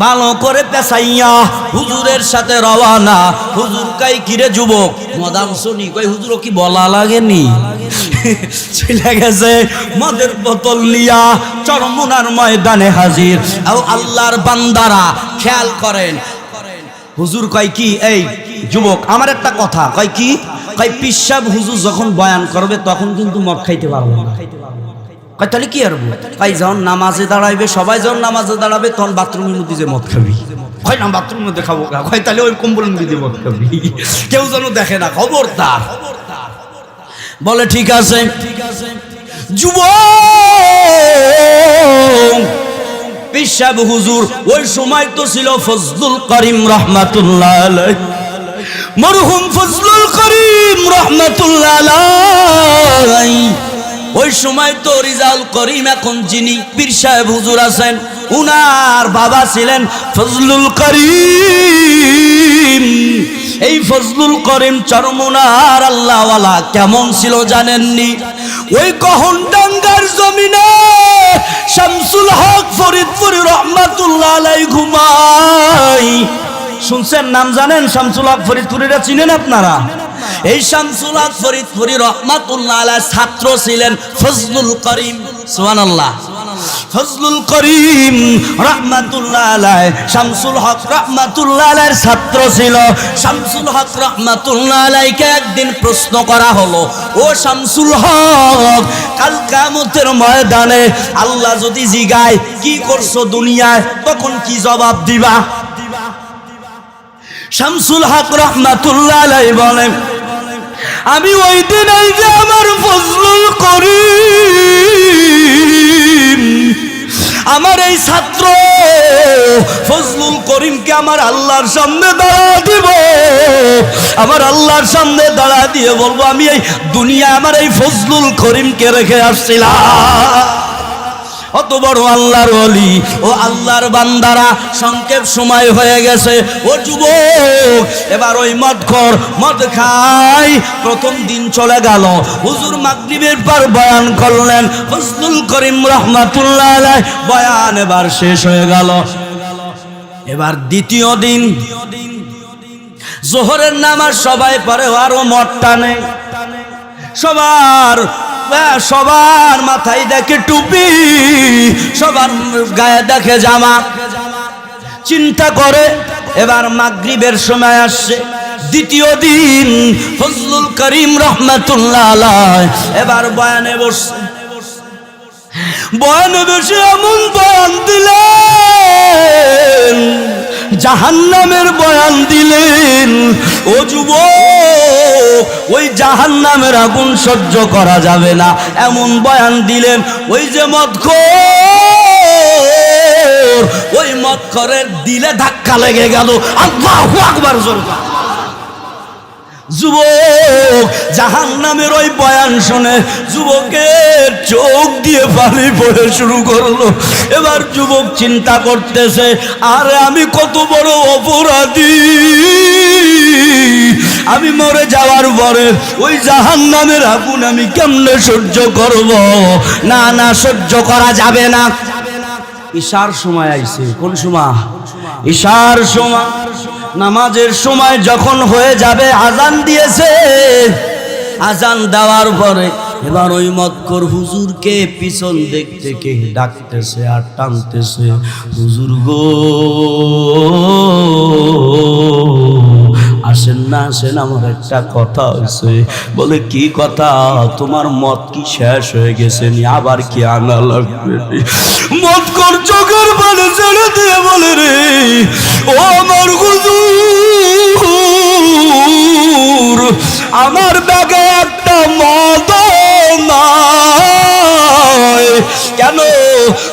ভালো করে পেছাইয়া হুজুরের সাথে রওয়ানা। হুজুর কাই কিরে যুবক মদাম শুনি? কই হুজুর কি বলা লাগেনি? চলে গেছে মদের বোতল নিয়া চরমুনার ময়দানে হাজির। আল্লাহর বান্দারা খেয়াল করেন, হুজুর কয় কি, এই যুবক আমার একটা কথা, কয় কি? কয় পিসাব হুজুর যখন বয়ান করবে তখন কিন্তু মদ খাইতে পারবো না। কয় তাহলে কি আরবো? কয় যখন নামাজে দাঁড়াইবে, সবাই যখন নামাজে দাঁড়াবে তখন বাথরুমের মধ্যে যে মদ খাবি। কয় না বাথরুমের মধ্যে খাবো। কয় তাহলে ওই কম্বলের মধ্যে মদ খাবি, কেউ যেন দেখে না, খবরদার। বলে ঠিক আছে। যুবক পিসাব হুজুর ওই সময় তো ছিল ফজলুল করিম রহমাতুল্লাহ আলাইহি, মরহুম ফজলুল করিম রহমাতুল্লাহ আলাইহি। ওই সময় তো রিজাল করিম এখন যিনি পীর সাহেব হুজুর আছেন, উনার বাবা ছিলেন ফজলুল করিম। এই ফজলুল করিম চরমুনার আল্লাহওয়ালা কেমন ছিল জানেননি? ওই কহনডাঙ্গার জমিনে শামসুল হক ফরিদপুরি রহমাতুল্লাহ আলাইহি ঘুমাই। শুনছেন নাম জানেন? শামসুল হক ফরিদপুরিরা চিনেন আপনারা? এই শামসুল হক ফরিদপুরি রহমাতুল্লাহ আলাইহির ছাত্র ছিলেন ফজলুল করিম। সুবহানাল্লাহ। ফজলুল করিম রহমাতুল্লাহ আলাইহি শামসুল হক রহমাতুল্লাহ আলাইহির ছাত্র ছিল। শামসুল হক রহমাতুল্লাহ আলাইহিকে একদিন প্রশ্ন করা হলো, ও শামসুল হক, কাল কিয়ামতের ময়দানে আল্লাহ যদি জিগায় কি করছো দুনিয়ায়, তখন কি জবাব দিবা? শামসুল হক রহমাতুল্লাহ আলাইহি বলেন, আমি ওই দিন এই যে আমার ফজলুল করিম, আমার এই ছাত্র ফজলুল করিমকে আমার আল্লাহর সামনে দাঁড়া দিব, আমার আল্লাহর সামনে দাঁড়া দিয়ে বলবো আমি এই দুনিয়া আমার এই ফজলুল করিমকে রেখে আসছিলাম। অত বড় আল্লাহর ওলি ও আল্লাহর বান্দারা, সংক্ষেপ সময় হয়ে গেছে। ও যুবক, এবার ওই মদখোর মদ খাই প্রথম দিন চলে গেল। হুজুর মাগরিবের পর বয়ান করলেন, ফজলুল করিম রহমাতুল্লাহ আলাইহি বয়ান এবার শেষ হয়ে গেল। এবার দ্বিতীয় দিন জোহরের নামাজ সবাই পড়ে, আরো মদ টানে। সবার মাথায় দেখে টুপি, সবার গায়ে দেখে জামা। চিন্তা করে এবার মাগরিবের সময় আসছে, দ্বিতীয় দিন ফজলুল করিম রহমাতুল্লাহ আলাইহি এবার বয়ানে বসছে। বয়ানে বসে এমন বয়ান দিলেন, জাহান্নামের বয়ান দিলেন। ও যুবক, ওই জাহান্নামের আগুন সহ্য করা যাবে না এমন বয়ান দিলেন। ওই যে মদখোর, ওই মদখোরের দিলে ধাক্কা লেগে গেল। আল্লাহু আকবার জোরে। যুবক জাহান্নামের ওই বয়ান শুনে যুবকের চোখ দিয়ে পানি পড়ে শুরু করলো। এবার যুবক চিন্তা করতেছে, আরে আমি কত বড় অপরাধী, আমি মরে যাওয়ার পরে ওই জাহান্নামের আগুন আমি কেমনে সহ্য করব? না না, সহ্য করা যাবে না। ইশার সময় আইছে। কোন সময়? ইশার সময়। নামাজের সময় যখন হয়ে যাবে, আজান দিয়েছে। আজান দেওয়ার পরে এবার ওই মক্কর হুজুরকে পিছন দিক থেকে ডাকতেছে আর টানতেছে, হুজুর গো আসেন না আসেন, আমার একটা কথা হয়েছে। বলে কি কথা? তোমার মদ কি শেষ হয়ে গেছে নি, আবার কি আনা লাগবে? মদ কর চোখের পানি ছেড়ে দিয়ে বলে রে, ও আমার হুজুর, আমার ব্যাগে একটা মদ নাই। কেন?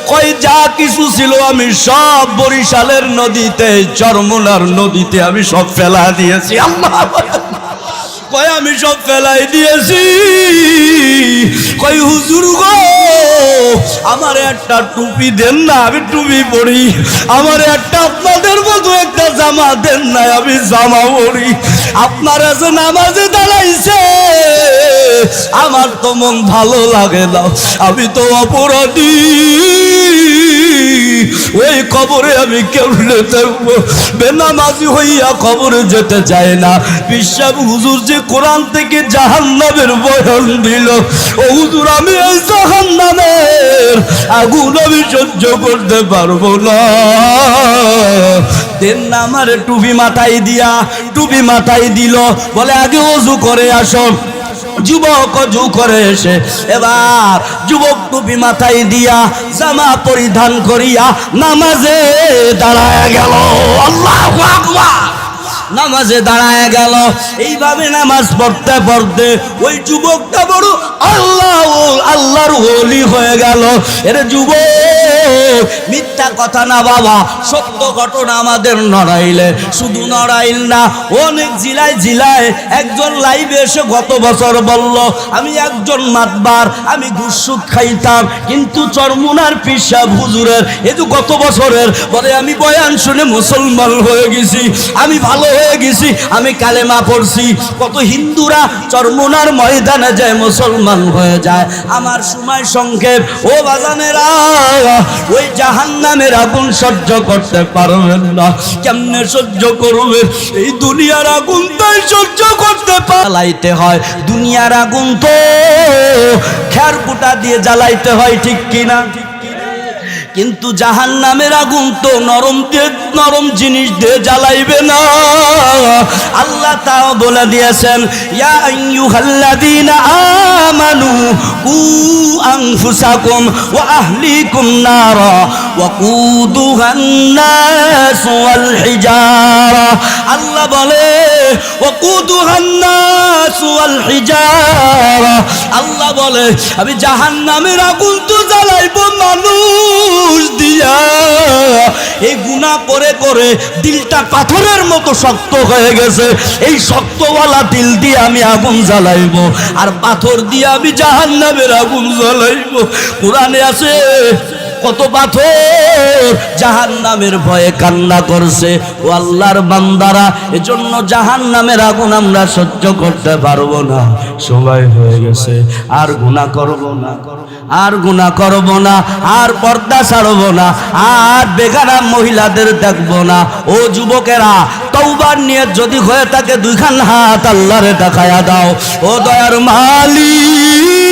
কই যা কিছু ছিল আমি সব বরিশালের নদীতে, চরমোনার নদীতে আমি সব ফেলা দিয়েছি। আল্লাহ কই আমি সব ফেলাই দিয়েছি। কই হুজুর গো আমার একটা টুপি দেন না, আমি টুপি পরি। আমার একটা আপনাদের মতো একটা জামা দেন না, আমি জামা পরি। আপনারা যে নামাজে দাঁড়াইছে আমার তো মন ভালো লাগে না, আমি তো অপরাধী। ওই কবরে আমি কেমনে থাকবো? বেনামাজি হইয়া কবরে যেতে চায় না। বিশ্বাস হুজুর যে কোরআন থেকে জাহান্নামের বয়ান দিল, ও হুজুর আমি এই জাহান্নামের আগুন আমি সহ্য করতে পারবো না। দেন না আমার টুপি মাথায় দিয়া। টুপি মাথায় দিল, বলে আগে ওযু করে আসো। যুবক অজু করে এসে এবার যুবক টুপি মাথায় দিয়া জামা পরিধান করিয়া নামাজে দাঁড়ায় গেল। আল্লাহু আকবার। নামাজে দাঁড়ায় গেল। এইভাবে নামাজ পড়তে পড়তে ওই যুবকটা বড় আল্লাহর ওলি হয়ে গেল। এর যুবক মিথ্যা কথা না বাবা, সত্য ঘটনা আমাদের নড়াইলে। শুধু নড়াইল না, অনেক জেলায় জেলায় একজন লাইভে এসে গত বছর বলল, আমি একজন মাতবার, আমি ঘুষ খাইতাম, কিন্তু চরমুনার পীর সাহেব হুজুরের এই যে গত বছরের বলে আমি বয়ান শুনে মুসলমান হয়ে গেছি, আমি ভালো হয়ে গেছি, আমি কালেমা পড়ছি। কত হিন্দুরা চরমুনার ময়দানে যায় মুসলমান হয়ে যায়। আমার সময় সংক্ষেপ, ও বাজানেরা, ওই জাহান্নামের আগুন সহ্য করতে পারবেন না। কেমনে সহ্য করবেন? এই দুনিয়ার আগুন তাই সহ্য করতে জ্বালাইতে হয়। দুনিয়ার আগুন তো খেরকুটা দিয়ে জ্বালাইতে হয়, ঠিক কিনা? কিন্তু জাহান্নামের আগুন তো নরম জিনিস দিয়ে জ্বালাইবে না। আল্লাহ তাও বলে দিয়েছেন, ইয়া আইয়ুহাল্লাযীনা আমানু কু আনফুসাকুম ওয়া আহলিকুম নারা ওয়া কুদুহান নাস ওয়াল হিজারা। আল্লাহ বলে ওয়া কুদুহান নাস ওয়াল হিজারা। আল্লাহ বলে আমি জাহান্নামের আগুন তো জ্বালাইবো মানুষ দিয়া। এই গুনাহ করে করে দিলটা পাথরের মতো শক্ত হয়ে গেছে। এই শক্তওয়ালা দিল দিয়ে আমি আগুন জ্বালাইবো, আর পাথর দিয়ে আমি জাহান্নামের আগুন জ্বালাইবো। কোরআনে আছে কত পাথর জাহান্নামের ভয়ে কান্না করছে। ও আল্লাহর বান্দারা, এজন্য জাহান্নামের আগুন আমরা সহ্য করতে পারবো না। সময় হয়ে গেছে, আর গুনাহ করব না, আর গুনাহ করব না, আর পর্দা ছাড়ব না, আর বেগানা মহিলাদের দেখব না। ও যুবকেরা, তওবার নিয়ত যদি হয়ে থাকে দুইখান হাত আল্লাহরে দেখায়া দাও। ও দয়ার মালিক,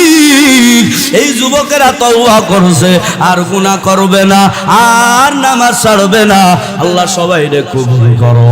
এই যুবকেরা তওবা করছে, আর গুনাহ করবে না, আর নামাজ ছাড়বে না। আল্লাহ সবাইরে কবুল করো।